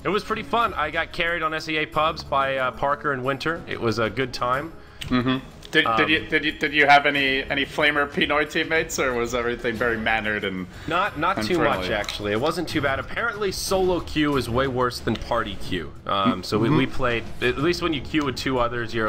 Speaker 1: it was pretty fun. I got carried on SEA pubs by Parker and Winter. It was a good time.
Speaker 2: Mm-hmm. Did you have any Flamer Pinoy teammates, or was everything very mannered and
Speaker 1: not too
Speaker 2: friendly?
Speaker 1: much, actually? It wasn't too bad. Apparently solo queue is way worse than party queue. So we played, at least when you queue with 2 others, you've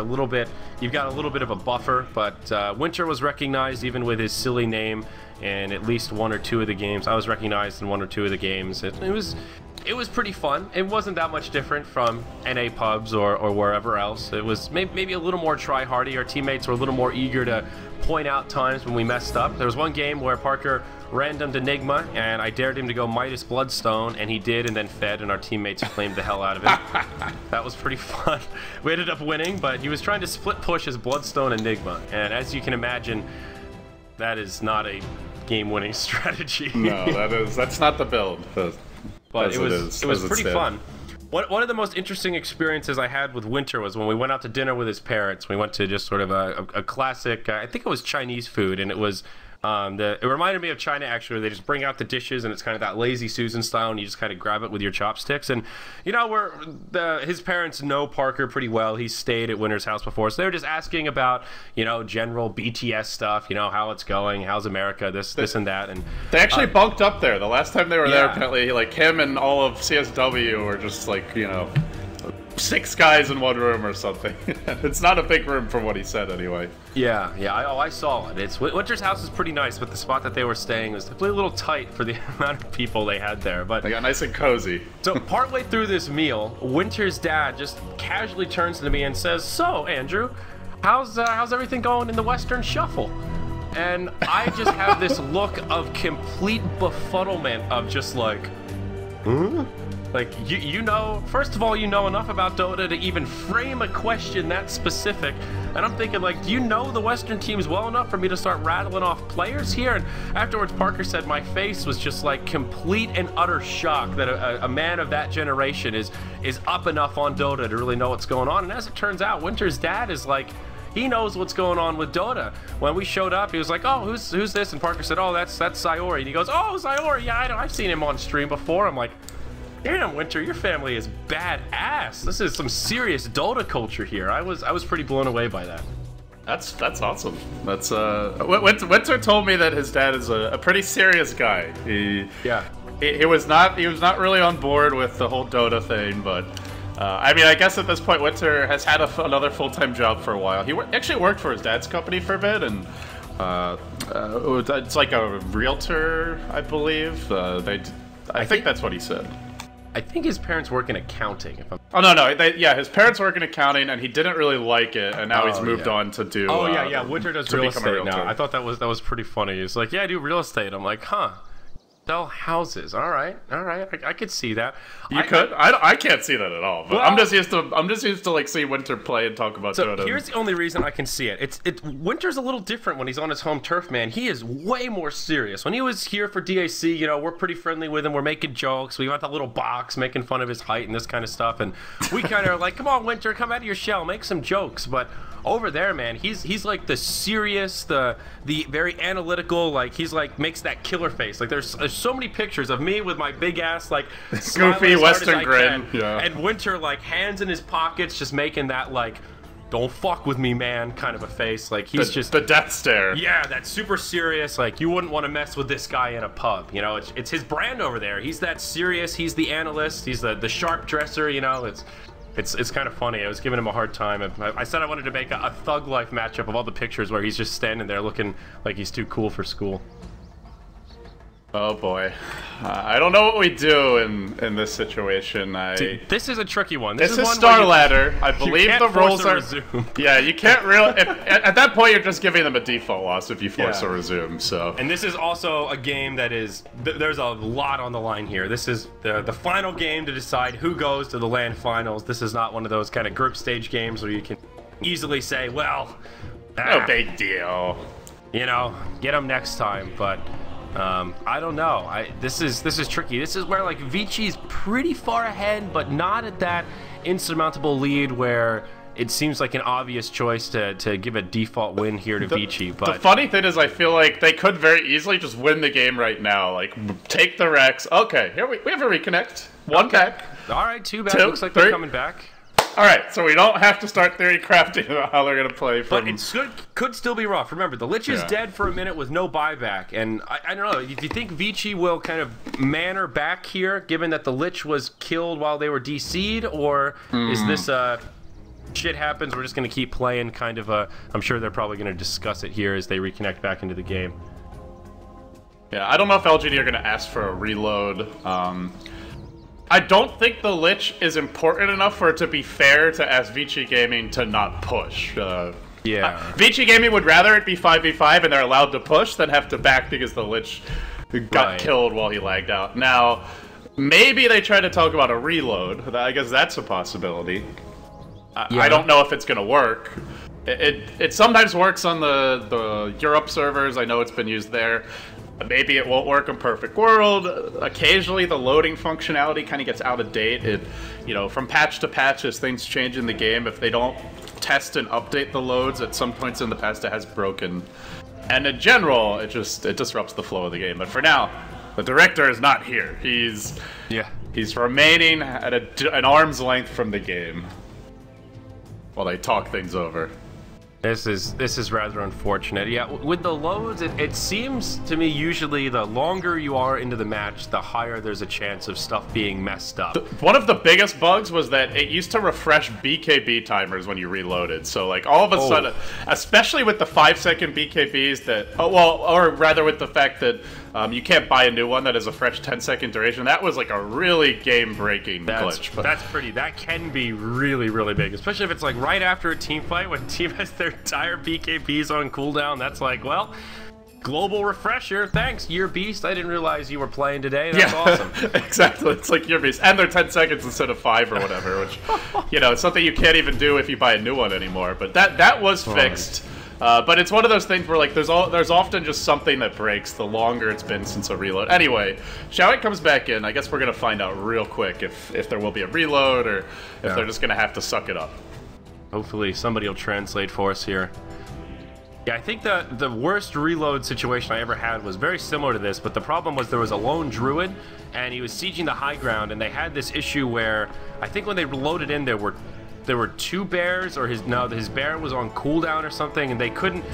Speaker 1: got a little bit of a buffer, but Winter was recognized even with his silly name in at least 1 or 2 of the games. I was recognized in 1 or 2 of the games. It was pretty fun. It wasn't that much different from NA pubs or wherever else. It was maybe a little more try-hardy. Our teammates were a little more eager to point out times when we messed up. There was one game where Parker randomed Enigma, and I dared him to go Midas Bloodstone, and he did, and then fed, and our teammates flamed the hell out of it. That was pretty fun. We ended up winning, but he was trying to split push his Bloodstone Enigma, and as you can imagine, that is not a game-winning strategy.
Speaker 2: No, that's not the build.
Speaker 1: But it was pretty fun. One of the most interesting experiences I had with Winter was when we went out to dinner with his parents. We went to just sort of a classic, I think it was Chinese food, and it was it reminded me of China, actually, where they just bring out the dishes, and it's kind of that lazy Susan style, and you just kind of grab it with your chopsticks. And you know, his parents know Parker pretty well. He stayed at Winter's house before, so they were just asking about, you know, general BTS stuff, you know, how it's going, how's America, this and that. And
Speaker 2: they actually bunked up there. The last time they were there, apparently, like him and all of CSW were just like, you know, 6 guys in 1 room or something. It's not a big room from what he said, anyway.
Speaker 1: Yeah. I saw it. Winter's house is pretty nice, but the spot that they were staying was definitely a little tight for the amount of people they had there. But
Speaker 2: they got nice and cozy.
Speaker 1: So partway through this meal, Winter's dad just casually turns to me and says, "So, Andrew, how's everything going in the Western Shuffle?" And I just have this look of complete befuddlement of just like, huh? Like, you know, first of all, you know enough about Dota to even frame a question that specific. And I'm thinking, like, do you know the Western teams well enough for me to start rattling off players here? And afterwards, Parker said my face was just like complete and utter shock that a man of that generation is up enough on Dota to really know what's going on. And as it turns out, Winter's dad is like, he knows what's going on with Dota. When we showed up, he was like, "Oh, who's this?" And Parker said, "Oh, that's Sayori." And he goes, "Oh, Sayori, yeah, I know. I've seen him on stream before." I'm like, damn, Winter, your family is badass. This is some serious Dota culture here. I was pretty blown away by that.
Speaker 2: That's awesome. That's Winter told me that his dad is a pretty serious guy. He was not really on board with the whole Dota thing, but I mean, I guess at this point, Winter has had another full-time job for a while. He actually worked for his dad's company for a bit, and it's like a realtor, I believe. I think that's what he said.
Speaker 1: I think his parents work in accounting. If I'm...
Speaker 2: Oh no, yeah, his parents work in accounting, and he didn't really like it, and now he's moved on to do.
Speaker 1: Oh yeah, Winter does real estate now. I thought that was pretty funny. He's like, yeah, I do real estate. I'm like, huh. Sell houses. All right. I could see that.
Speaker 2: I can't see that at all. But well, I'm just used to like see Winter play and talk about Dota.
Speaker 1: Here's the only reason I can see it. Winter's a little different when he's on his home turf, man. He is way more serious. When he was here for DAC, you know, we're pretty friendly with him. We're making jokes. We got that little box making fun of his height and this kind of stuff. And we kind of are like, come on, Winter, come out of your shell, make some jokes. But over there, man, he's like the serious, the very analytical, like he's like makes that killer face. Like there's so many pictures of me with my big ass like
Speaker 2: goofy Western grin, yeah.
Speaker 1: And Winter like hands in his pockets, just making that like, don't fuck with me, man, kind of a face. Like he's just
Speaker 2: the death stare. Yeah,
Speaker 1: that's super serious. Like you wouldn't want to mess with this guy in a pub. You know, it's his brand over there. He's that serious. He's the analyst. He's the sharp dresser. You know, It's kind of funny. I was giving him a hard time. I said I wanted to make a thug life matchup of all the pictures where he's just standing there looking like he's too cool for school.
Speaker 2: Oh boy, I don't know what we do in this situation.
Speaker 1: Dude, this is a tricky one.
Speaker 2: This is Star Ladder. I believe the rules are.
Speaker 1: Resume.
Speaker 2: Yeah, you can't really. At that point, you're just giving them a default loss if you force a resume. So.
Speaker 1: And this is also a game that is. There's a lot on the line here. This is the final game to decide who goes to the LAN finals. This is not one of those kind of group stage games where you can easily say, well,
Speaker 2: no big deal.
Speaker 1: You know, get them next time, but. I don't know. This is tricky. This is where like Vinci's pretty far ahead, but not at that insurmountable lead where it seems like an obvious choice to give a default win here to Vinci. But
Speaker 2: the funny thing is, I feel like they could very easily just win the game right now. Like take the Rex. Okay, here we have a reconnect. One back.
Speaker 1: All right, two back. Looks like they're coming back.
Speaker 2: All right, so we don't have to start theory crafting about how they're going to play.
Speaker 1: But it could still be rough. Remember, the Lich is dead for a minute with no buyback. And I don't know, do you think Vinci will kind of manner back here, given that the Lich was killed while they were DC'd? Or is this shit happens, we're just going to keep playing kind of a... I'm sure they're probably going to discuss it here as they reconnect back into the game.
Speaker 2: Yeah, I don't know if LGD are going to ask for a reload. I don't think the Lich is important enough for it to be fair to ask LGD-GAMING to not push. LGD-GAMING would rather it be 5v5 and they're allowed to push than have to back because the Lich got killed while he lagged out. Now, maybe they try to talk about a reload. I guess that's a possibility. I don't know if it's going to work. It sometimes works on the Europe servers. I know it's been used there. Maybe it won't work in Perfect World. Occasionally the loading functionality kind of gets out of date. You know, from patch to patch as things change in the game, if they don't test and update the loads at some points in the past, it has broken. And in general, it disrupts the flow of the game. But for now, the director is not here. He's remaining at an arm's length from the game while they talk things over.
Speaker 1: This is rather unfortunate. Yeah, with the loads, it seems to me usually the longer you are into the match, the higher there's a chance of stuff being messed up.
Speaker 2: One of the biggest bugs was that it used to refresh BKB timers when you reloaded. So like all of a sudden, especially with the 5-second BKBs that, or rather with the fact that you can't buy a new one that has a fresh 10-second duration, that was like a really game-breaking glitch.
Speaker 1: That can be really, really big, especially if it's like right after a team fight when team has their entire BKBs on cooldown. That's like, well, global refresher. Thanks, Year Beast. I didn't realize you were playing today. That's awesome.
Speaker 2: Exactly. It's like Year Beast. And they're 10 seconds instead of 5 or whatever, which, you know, it's something you can't even do if you buy a new one anymore. But that was fixed. But it's one of those things where, like, there's often just something that breaks the longer it's been since a reload. Anyway, Xiaoet comes back in. I guess we're going to find out real quick if there will be a reload or if they're just going to have to suck it up.
Speaker 1: Hopefully somebody will translate for us here. Yeah, I think the worst reload situation I ever had was very similar to this, but the problem was there was a lone druid, and he was sieging the high ground, and they had this issue where I think when they loaded in there were 2 bears, or his bear was on cooldown or something, and they couldn't.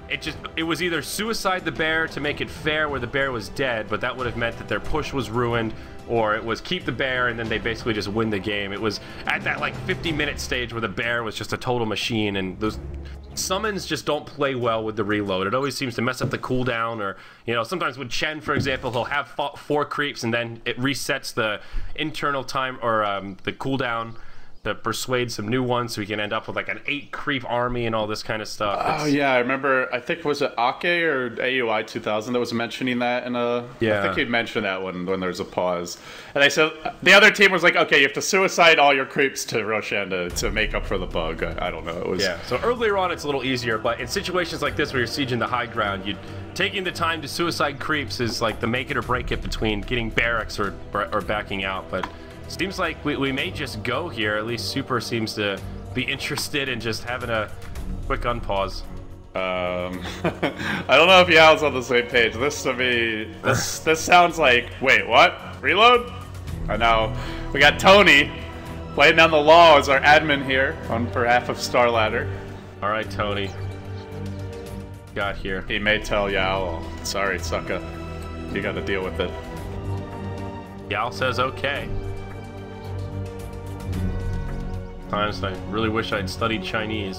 Speaker 1: It was either suicide the bear to make it fair where the bear was dead, but that would have meant that their push was ruined, or it was keep the bear and then they basically just win the game. It was at that like 50-minute stage where the bear was just a total machine, and those summons just don't play well with the reload. It always seems to mess up the cooldown, or, you know, sometimes with Chen, for example, he'll have 4 creeps and then it resets the internal time, or the cooldown, to persuade some new ones, so we can end up with like an 8 creep army and all this kind of stuff.
Speaker 2: Oh yeah, I remember. I think was it Ake or AUI 2000 that was mentioning that in a. Yeah. I think he'd mentioned that when there was a pause, and they said the other team was like, okay, you have to suicide all your creeps to Roshan to make up for the bug. I don't know. It was.
Speaker 1: Yeah. So earlier on, it's a little easier, but in situations like this where you're sieging the high ground, taking the time to suicide creeps is like the make it or break it between getting barracks or backing out, but. Seems like we may just go here. At least Super seems to be interested in just having a quick unpause.
Speaker 2: I don't know if Yao's on the same page. This to me, this sounds like, wait, what? Reload? And now we got Tony laying down the law as our admin here on behalf of Star Ladder.
Speaker 1: All right, Tony. Got here.
Speaker 2: He may tell Yao, oh, sorry, sucker. You got to deal with it.
Speaker 1: Yao says okay. Times I really wish I'd studied Chinese.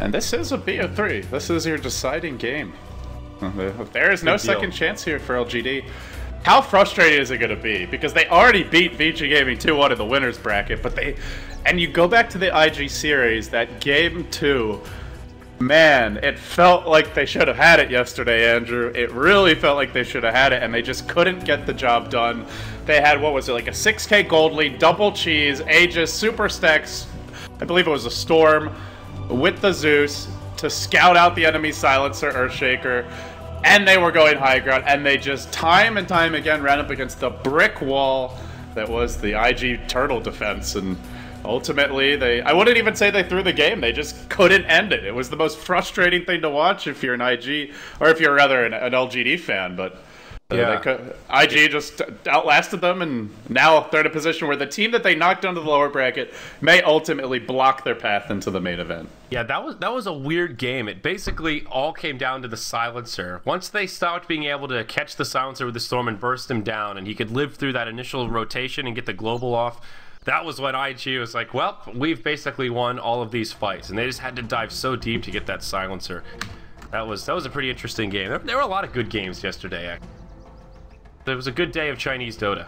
Speaker 2: And this is a BO3. This is your deciding game. There is no second chance here for LGD. How frustrating is it going to be? Because they already beat VG Gaming 2-1 in the winners bracket, but and you go back to the IG series, that game 2. Man, it felt like they should have had it yesterday, Andrew. It really felt like they should have had it, and they just couldn't get the job done. They had, what was it, like a 6k gold lead, double cheese, Aegis, super stacks, I believe it was a Storm, with the Zeus, to scout out the enemy silencer, Earthshaker, and they were going high ground, and they just time and time again ran up against the brick wall that was the IG turtle defense, and ultimately, I wouldn't even say they threw the game. They just couldn't end it. It was the most frustrating thing to watch if you're an IG, or if you're rather an LGD fan. But IG just outlasted them, and now they're in a position where the team that they knocked down to the lower bracket may ultimately block their path into the main event.
Speaker 1: Yeah, that was a weird game. It basically all came down to the silencer. Once they stopped being able to catch the silencer with the Storm and burst him down, and he could live through that initial rotation and get the global off, that was when IG was like, well, we've basically won all of these fights, and they just had to dive so deep to get that silencer. That was a pretty interesting game. There were a lot of good games yesterday. It was a good day of Chinese Dota.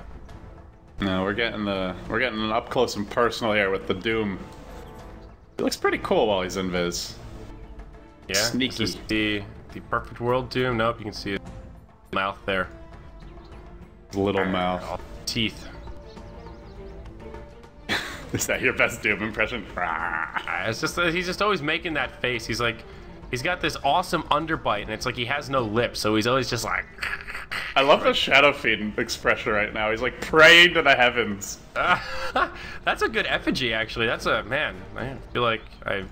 Speaker 2: No, we're getting up close and personal here with the Doom. He looks pretty cool while he's invis.
Speaker 1: Yeah,
Speaker 2: sneaky.
Speaker 1: Is this the perfect world Doom? Nope, you can see his mouth there.
Speaker 2: Little mouth.
Speaker 1: Teeth.
Speaker 2: Is that your best Doom impression?
Speaker 1: It's just he's just always making that face. He's like, he's got this awesome underbite, and it's like he has no lips, so he's always just like.
Speaker 2: I love the Shadow Fiend expression right now. He's like praying to the heavens.
Speaker 1: That's a good effigy, actually. That's a man. I feel like I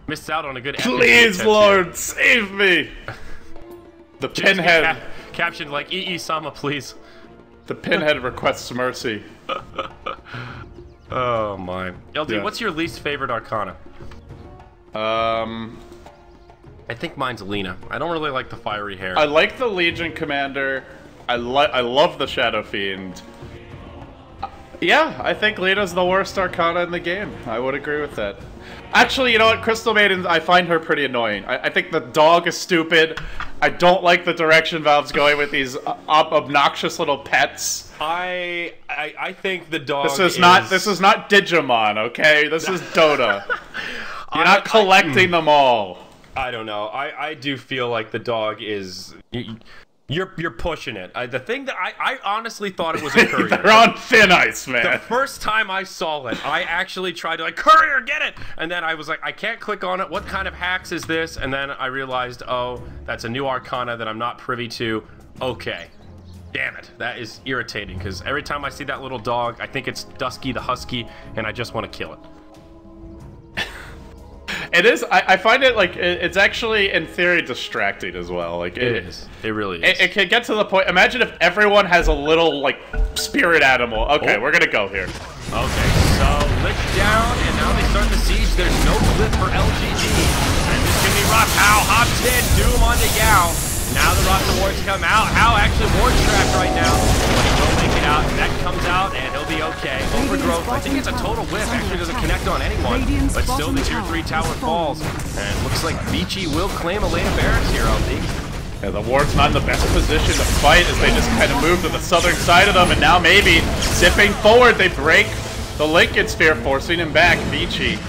Speaker 1: missed out on a good.
Speaker 2: Please, Lord, save me. The pinhead
Speaker 1: captioned like "Sama, please."
Speaker 2: The pinhead requests mercy.
Speaker 1: Oh my. LD, what's your least favorite Arcana? I think mine's Lina. I don't really like the fiery hair.
Speaker 2: I like the Legion Commander. I love the Shadow Fiend. Yeah, I think Lina's the worst Arcana in the game. I would agree with that. Actually, you know what? Crystal Maiden, I find her pretty annoying. I think the dog is stupid. I don't like the direction Valve's going with these obnoxious little pets.
Speaker 1: I think the dog
Speaker 2: This is not Digimon, okay? This is Dota. You're not collecting them all.
Speaker 1: I don't know. I do feel like the dog is... You're pushing it. The thing that I honestly thought it was a courier.
Speaker 2: They're on thin ice, man.
Speaker 1: The first time I saw it, I actually tried to like, courier, get it! And then I was like, I can't click on it. What kind of hacks is this? And then I realized, oh, that's a new arcana that I'm not privy to. Okay. Damn it. That is irritating, because every time I see that little dog, I think it's Dusky the Husky, and I just want to kill it.
Speaker 2: It is. I find it like it's actually in theory distracting as well. Like
Speaker 1: it is. It really is.
Speaker 2: It can get to the point. Imagine if everyone has a little like spirit animal. Okay, we're gonna go here.
Speaker 1: Okay, so Lich down, and now they start the siege. There's no clip for LGD, and this can be rough. How hops in, Doom on the Yao. Now the Rock the Wards come out. How actually Ward's trapped right now, but he will make it out. Neck comes out, and he'll be okay. Overgrowth, I think it's a total whiff. Actually doesn't connect on anyone, but still the tier 3 tower falls. And looks like Vici will claim a lane of barracks here, LD.
Speaker 2: Yeah, the Ward's not in the best position to fight as they just kind of move to the southern side of them, and now maybe zipping forward, they break the Lincoln Sphere, forcing him back. Vici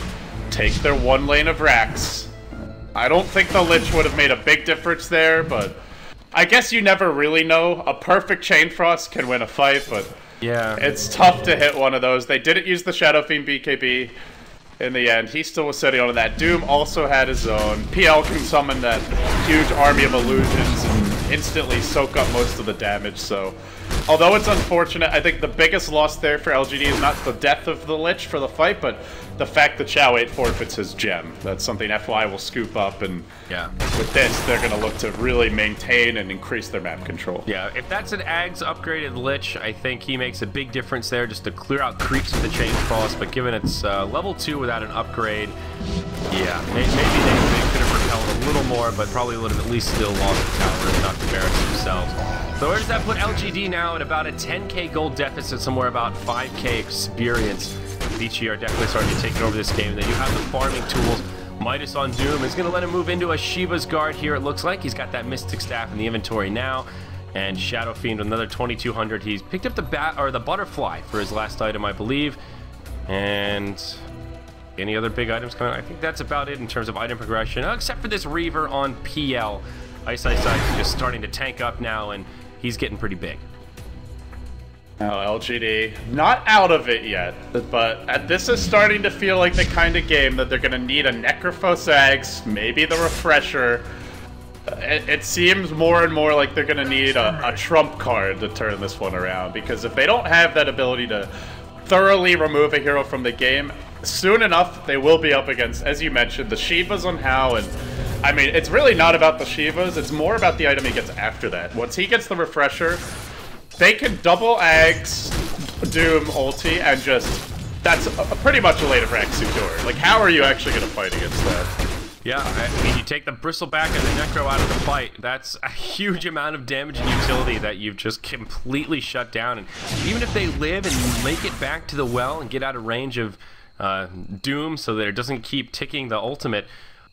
Speaker 2: take their one lane of racks. I don't think the Lich would have made a big difference there, but I guess you never really know. A perfect Chain Frost can win a fight, but
Speaker 1: yeah,
Speaker 2: it's tough to hit one of those. They didn't use the Shadow Fiend BKB in the end. He still was sitting on that. Doom also had his own. PL can summon that huge army of illusions and instantly soak up most of the damage, so although it's unfortunate, I think the biggest loss there for LGD is not the death of the Lich for the fight, but the fact that Chao 8 forfeits his gem. That's something FY will scoop up, and
Speaker 1: yeah,
Speaker 2: with this, they're going to look to really maintain and increase their map control.
Speaker 1: Yeah, if that's an Ags upgraded Lich, I think he makes a big difference there just to clear out creeps with the Chain Frost, but given it's level 2 without an upgrade, yeah, maybe they could have repelled a little more, but probably would have at least still lost the tower and not the barracks themselves. So where does that put LGD now at about a 10k gold deficit, somewhere about 5k experience? Vici are definitely starting to take over this game. They do have the farming tools. Midas on Doom is going to let him move into a Shiva's Guard here, it looks like. He's got that Mystic Staff in the inventory now. And Shadow Fiend with another 2200. He's picked up the Butterfly for his last item, I believe. And any other big items coming out? I think that's about it in terms of item progression, except for this Reaver on PL. Iceiceice is just starting to tank up now, and he's getting pretty big.
Speaker 2: Now LGD, not out of it yet, but this is starting to feel like the kind of game that they're going to need a Necrophos Ags, maybe the Refresher. It seems more and more like they're going to need a trump card to turn this one around, because if they don't have that ability to thoroughly remove a hero from the game, soon enough they will be up against, as you mentioned, the Shivas on Hao, and I mean, it's really not about the Shivas, it's more about the item he gets after that. Once he gets the Refresher, they can double Ags Doom ulti and just, that's pretty much a lane of rack secure. Like, how are you actually going to fight against that?
Speaker 1: Yeah, I mean, you take the Bristleback and the Necro out of the fight. That's a huge amount of damage and utility that you've just completely shut down. And even if they live and make it back to the well and get out of range of Doom so that it doesn't keep ticking the ultimate,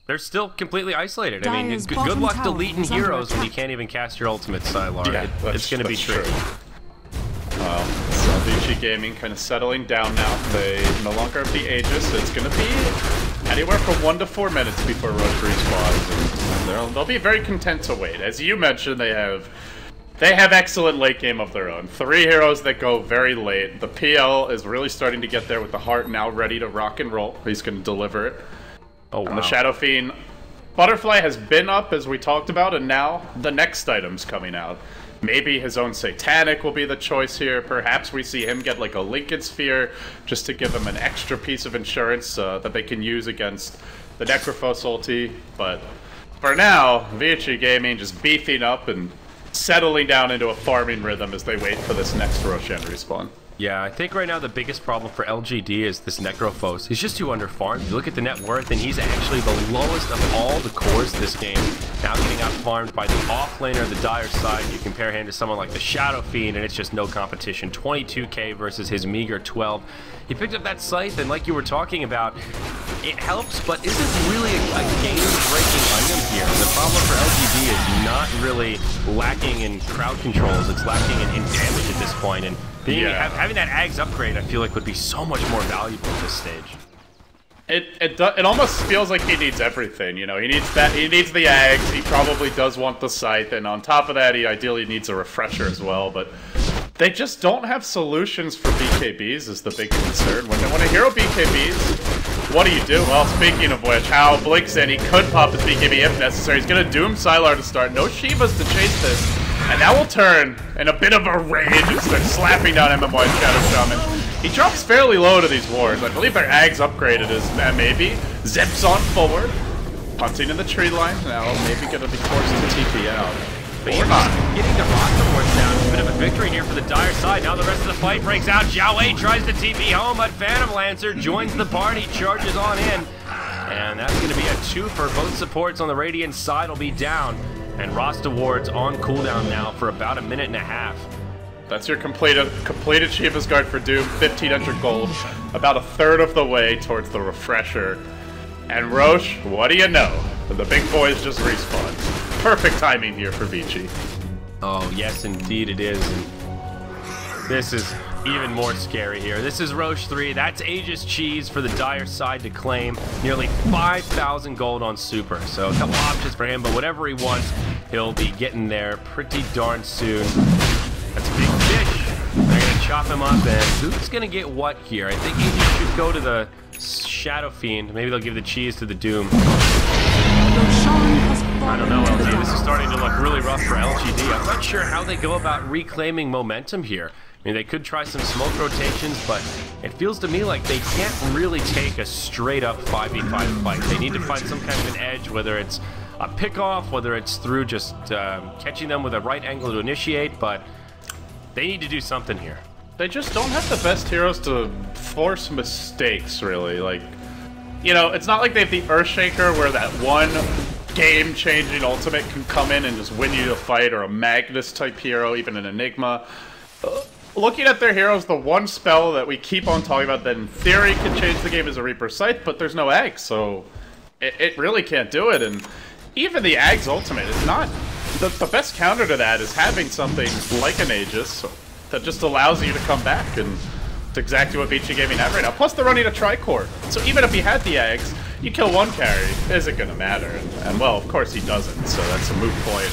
Speaker 1: they're still completely isolated. I mean, good luck deleting heroes when you can't even cast your ultimate, Sylar.
Speaker 2: Yeah,
Speaker 1: it's going to be tricky.
Speaker 2: Well, so LGD-GAMING kind of settling down now. They no longer have the Aegis. It's going to be anywhere from 1 to 4 minutes before Roche respawns. And they'll be very content to wait. As you mentioned, they have excellent late game of their own. 3 heroes that go very late. The PL is really starting to get there with the heart now ready to rock and roll. He's going to deliver it.
Speaker 1: Oh, wow.
Speaker 2: The Shadow Fiend Butterfly has been up, as we talked about, and now the next item's coming out. Maybe his own Satanic will be the choice here. Perhaps we see him get like a Lincoln Sphere just to give him an extra piece of insurance that they can use against the Necrophos ulti. But for now, LGD-GAMING just beefing up and settling down into a farming rhythm as they wait for this next Roshan respawn.
Speaker 1: Yeah, I think right now the biggest problem for LGD is this Necrophos. He's just too underfarmed. You look at the net worth, and he's actually the lowest of all the cores this game. Now getting outfarmed by the offlaner, the Dire side. You compare him to someone like the Shadow Fiend, and it's just no competition. 22k versus his meager 12. He picked up that Scythe, and like you were talking about, it helps, but isn't really a game-breaking item here. The problem for LGD is not really lacking in crowd controls. It's lacking in damage at this point, and having that Ags upgrade, I feel like, would be so much more valuable at this stage.
Speaker 2: It almost feels like he needs everything, you know. He needs that. He needs the Ags. He probably does want the Scythe, and on top of that, he ideally needs a Refresher as well. But they just don't have solutions for BKBs. Is the big concern. When a hero BKBs, what do you do? Well, speaking of which, Hao blinks in. He could pop his BKB if necessary. He's gonna Doom Sylar to start. No Shivas to chase this, and that will turn in a bit of a rage and start slapping down MMY Shadow Shaman. He drops fairly low to these wards. I believe their Ag's upgraded as maybe. Zips on forward. Hunting in the tree line. Now maybe going to be forced to TP out.
Speaker 1: But you're not getting the roster wards down. It's a bit of a victory here for the Dire side. Now the rest of the fight breaks out. Zhao Wei tries to TP home, but Phantom Lancer joins the party, charges on in. And that's going to be a 2 for both supports on the Radiant side will be down. And roster wards on cooldown now for about a minute and a half.
Speaker 2: That's your completed Shiva's Guard for Doom, 1,500 gold, about a third of the way towards the Refresher. And Roche, what do you know? The big boys just respawned. Perfect timing here for Vici.
Speaker 1: Oh, yes, indeed it is. And this is even more scary here. This is Roche 3. That's Aegis Cheese for the Dire side to claim. Nearly 5,000 gold on Super. So a couple options for him, but whatever he wants, he'll be getting there pretty darn soon. That's a big fish. They're going to chop him up, and who's going to get what here? I think Aegis should go to the Shadow Fiend. Maybe they'll give the cheese to the Doom. I don't know, LG. This is starting to look really rough for LGD. I'm not sure how they go about reclaiming momentum here. I mean, they could try some smoke rotations, but it feels to me like they can't really take a straight-up 5v5 fight. They need to find some kind of an edge, whether it's a pick-off, whether it's through just catching them with a right angle to initiate, but they need to do something here.
Speaker 2: They just don't have the best heroes to force mistakes, really. Like, you know, it's not like they have the Earthshaker where that one game-changing ultimate can come in and just win you a fight, or a Magnus-type hero, even an Enigma. Looking at their heroes, the one spell that we keep on talking about that in theory can change the game is a Reaper Scythe, but there's no Ag, so it really can't do it. And even the Ag's ultimate is not... The best counter to that is having something like an Aegis that just allows you to come back, and it's exactly what Vici Gaming have right now. Plus, they're running a Tricore, so even if he had the Ags, you kill one carry, isn't going to matter. And well, of course he doesn't, so that's a moot point.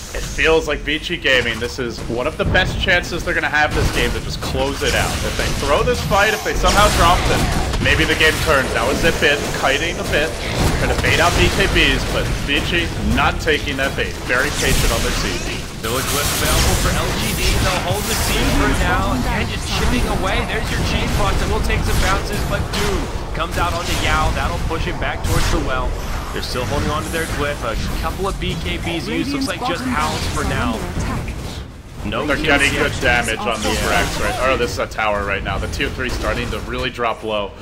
Speaker 2: It feels like Vici Gaming, this is one of the best chances they're going to have this game to just close it out. If they throw this fight, if they somehow drop them, maybe the game turns. Now a zip in, kiting a bit, trying to bait out BKBs, but Vici not taking that bait. Very patient on their siege.
Speaker 1: Still a glyph available for LGD. They'll hold the siege for now, and just chipping away. There's your chain frost, and we'll take some bounces, but Doom comes out onto Yao. That'll push him back towards the well. They're still holding on to their glyph. A couple of BKBs used. Looks like just Howls for now. No,
Speaker 2: they're getting good damage on this Rex, right? Oh, this is a tower right now. The tier 3 starting to really drop low.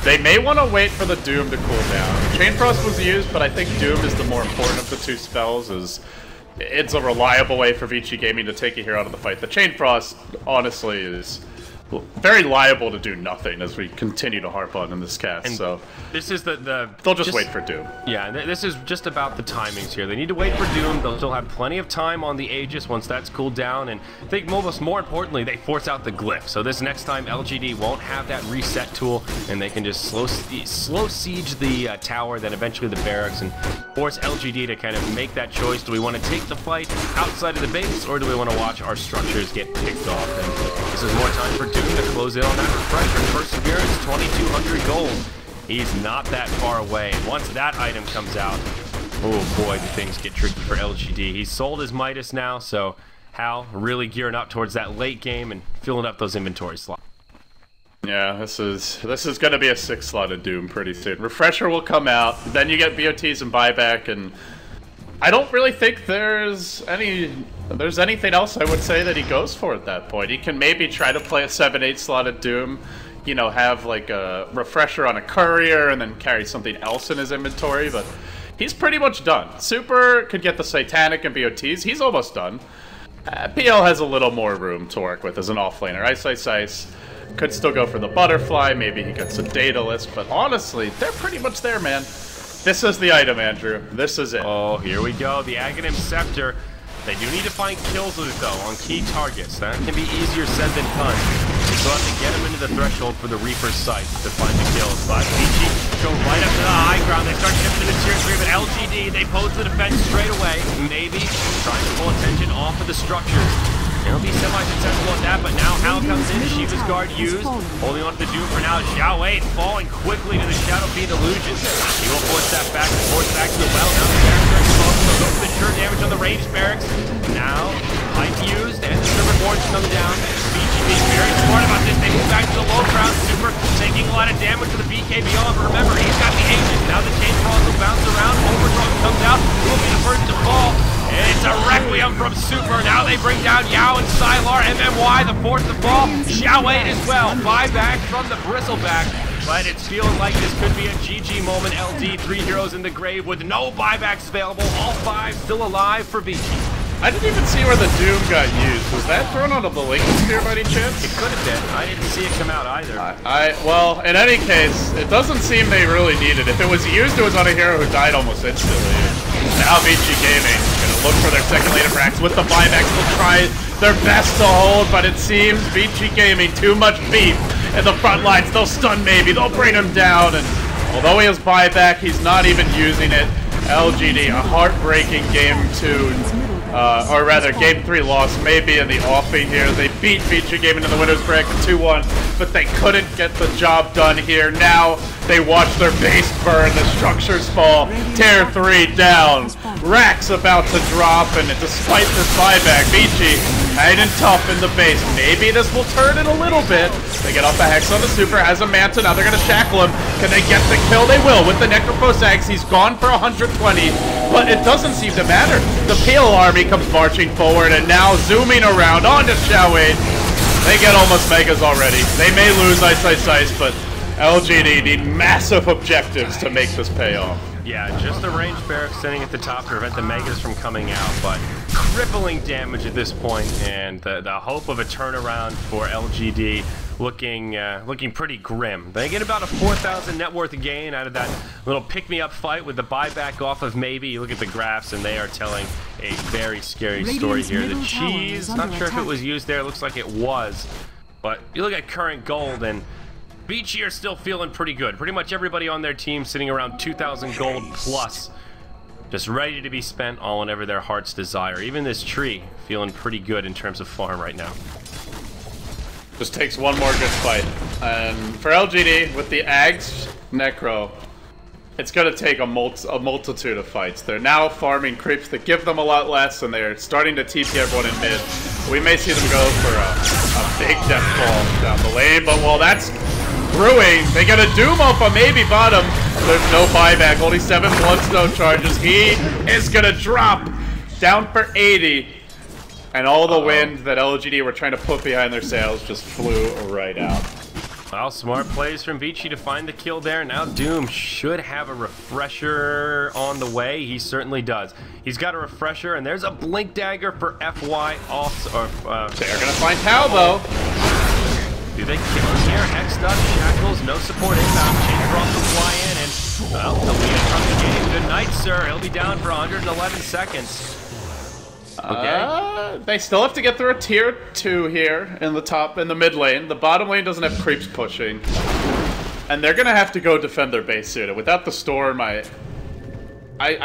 Speaker 2: They may want to wait for the Doom to cool down. Chain Frost was used, but I think Doom is the more important of the two spells. It's a reliable way for Vici Gaming to take a hero out of the fight. The Chain Frost, honestly, is very liable to do nothing, as we continue to harp on in this cast. And so
Speaker 1: this is they'll
Speaker 2: just wait for Doom.
Speaker 1: Yeah, this is just about the timings here. They need to wait for Doom. They'll still have plenty of time on the Aegis once that's cooled down, and I think almost more importantly, they force out the glyph. So this next time, LGD won't have that reset tool, and they can just slow siege the tower, then eventually the barracks, and force LGD to kind of make that choice. Do we want to take the fight outside of the base, or do we want to watch our structures get picked off? And this is more time for Doom to close in on that Refresher. Perseverance, 2,200 gold. He's not that far away. Once that item comes out, oh boy, the things get tricky for LGD. He's sold his Midas now, so Hal really gearing up towards that late game and filling up those inventory slots.
Speaker 2: Yeah, this is going to be a 6-slotted Doom pretty soon. Refresher will come out, then you get BOTs and buyback, and I don't really think there's anything else I would say that he goes for at that point. He can maybe try to play a 7-8 slotted Doom, you know, have like a Refresher on a Courier and then carry something else in his inventory, but he's pretty much done. Super could get the Satanic and BOTs. He's almost done. PL has a little more room to work with as an offlaner. Ice could still go for the Butterfly. Maybe he gets a Daedalus, but honestly, they're pretty much there, man. This is the item, Andrew. This is it.
Speaker 1: Oh, here we go. The Aghanim Scepter. They do need to find kills with it, though, on key targets. That can be easier said than done. So have to get him into the threshold for the Reaper's sight to find the kills. But Vici go right up to the high ground. They start shifting to the tier 3, but LGD, they pose the defense straight away. Maybe trying to pull attention off of the structures. He'll be semi-successful at that, but now Hal comes in, Shiva's guard used. Holding on to the Doom for now, Xiao Wei falling quickly to the Shadow Fiend illusion. He will force that back, force back to the well. Now the barracks are exposed, so go for the sure damage on the ranged barracks. Now, pipe used, and the Silver Horns come down. Vici being very smart about this. They move back to the low ground. Super taking a lot of damage for the BKB on, but remember, he's got the Aegis. Now the chain claws will bounce around. Overdrug comes out. Who will be the first to fall? And it's a Requiem from Super. Now they bring down Yao and Sylar. MMY, the fourth to fall. Xiao Wei as well. Buyback from the Bristleback. But it's feeling like this could be a GG moment. LD, 3 heroes in the grave with no buybacks available. All 5 still alive for Vici.
Speaker 2: I didn't even see where the Doom got used. Was that thrown onto the Lincoln Sphere by any chance?
Speaker 1: It could have been. I didn't see it come out either.
Speaker 2: Well, in any case, it doesn't seem they really need it. If it was used, it was on a hero who died almost instantly. Now Vici Gaming gonna look for their second lane of racks with the buybacks. They'll try their best to hold, but it seems Vici Gaming too much beef in the front lines. They'll stun maybe, they'll bring him down, and although he has buyback, he's not even using it. LGD, a heartbreaking game 2. Or rather, Game 3 loss may be in the offing here. They beat Vici Gaming in the winner's bracket 2-1, but they couldn't get the job done here. Now they watch their base burn, the structures fall, Tier 3 down. Rack's about to drop, and despite this buyback, Vici hanging tough in the base. Maybe this will turn it a little bit. They get off a Hex on the Super, has a Manta, now they're going to shackle him. Can they get the kill? They will with the Necrophos Axe. He's gone for 120, but it doesn't seem to matter. The PL army comes marching forward, and now zooming around onto Xiao Wei. They get almost Megas already. They may lose iceiceice, but LGD need massive objectives to make this pay off.
Speaker 1: Yeah, just the ranged barracks sitting at the top to prevent the Megas from coming out, but crippling damage at this point, and the hope of a turnaround for LGD looking pretty grim. They get about a 4,000 net worth gain out of that little pick-me-up fight with the buyback off of Maybe. You look at the graphs, and they are telling a very scary story here. The cheese, not sure if it was used there. It looks like it was, but you look at current gold, and Vici are still feeling pretty good. Pretty much everybody on their team sitting around 2,000 gold plus. Just ready to be spent on whatever their hearts desire. Even this tree feeling pretty good in terms of farm right now.
Speaker 2: Just takes one more good fight. And for LGD, with the Ags Necro, it's going to take a multitude of fights. They're now farming creeps that give them a lot less, and they're starting to TP everyone in mid. We may see them go for a big death fall down the lane, but while that's brewing, they get a Doom off a Maybe bottom. There's no buyback, only 7 Bloodstone charges. He is going to drop down for 80. And all the wind that LGD were trying to put behind their sails just flew right out.
Speaker 1: Well, smart plays from Vici to find the kill there. Now Doom should have a refresher on the way. He certainly does. He's got a refresher, and there's a Blink Dagger for FY off.
Speaker 2: They're going to find Hal, though.
Speaker 1: Do they kill him here? Hexed up, shackles, no support inbound. Chain Cross will fly in, and, well, the lead from the game. Good night, sir. He'll be down for 111 seconds. Okay.
Speaker 2: They still have to get through a tier 2 here in the mid lane. The bottom lane doesn't have creeps pushing. And they're gonna have to go defend their base soon. Without the storm, I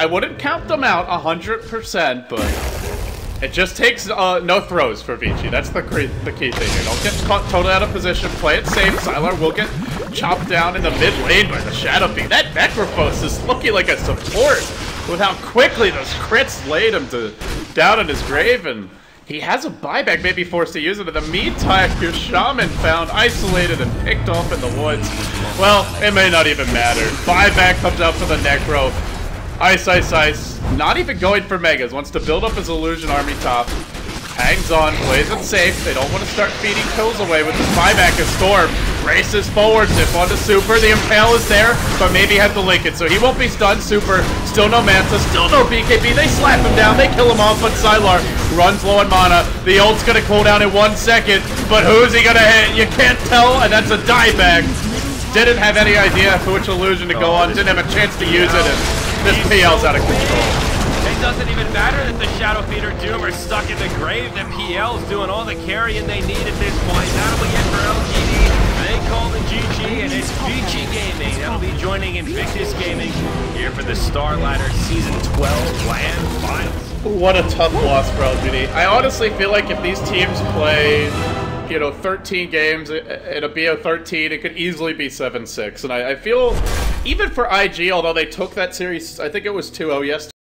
Speaker 2: wouldn't count them out 100%, but it just takes no throws for Vici. That's the key thing here. Don't get caught totally out of position. Play it safe. Sylar will get chopped down in the mid lane by the Shadow Fiend. That Necrophos is looking like a support with how quickly those crits laid him down in his grave, and he has a buyback, maybe forced to use it. In the meantime, your Shaman found isolated and picked off in the woods. Well, it may not even matter. Buyback comes out for the Necro. Iceiceice, not even going for Megas, wants to build up his illusion army top. Hangs on, plays it safe. They don't want to start feeding kills away with this buyback as Storm races forward, zip onto Super. The Impale is there, but maybe has to link it, so he won't be stunned. Super, still no Manta, still no BKB. They slap him down, they kill him off, but Sylar runs low on mana. The ult's gonna cool down in 1 second, but who's he gonna hit? You can't tell, and that's a dieback. Didn't have any idea for which illusion to go on, didn't have a chance to use it, and this PL's out of control.
Speaker 1: doesn't even matter that the Shadow Feeder Doom are stuck in the grave. The PL's doing all the carrying they need at this point. That'll be it for LGD. They call the GG, and it's VG-Gaming that'll be joining Invictus Gaming here for the Star Ladder Season 12 Land Finals.
Speaker 2: What a tough loss for LGD. I honestly feel like if these teams play, you know, 13 games in a BO13, it could easily be 7-6. And I feel, even for IG, although they took that series, I think it was 2-0 yesterday.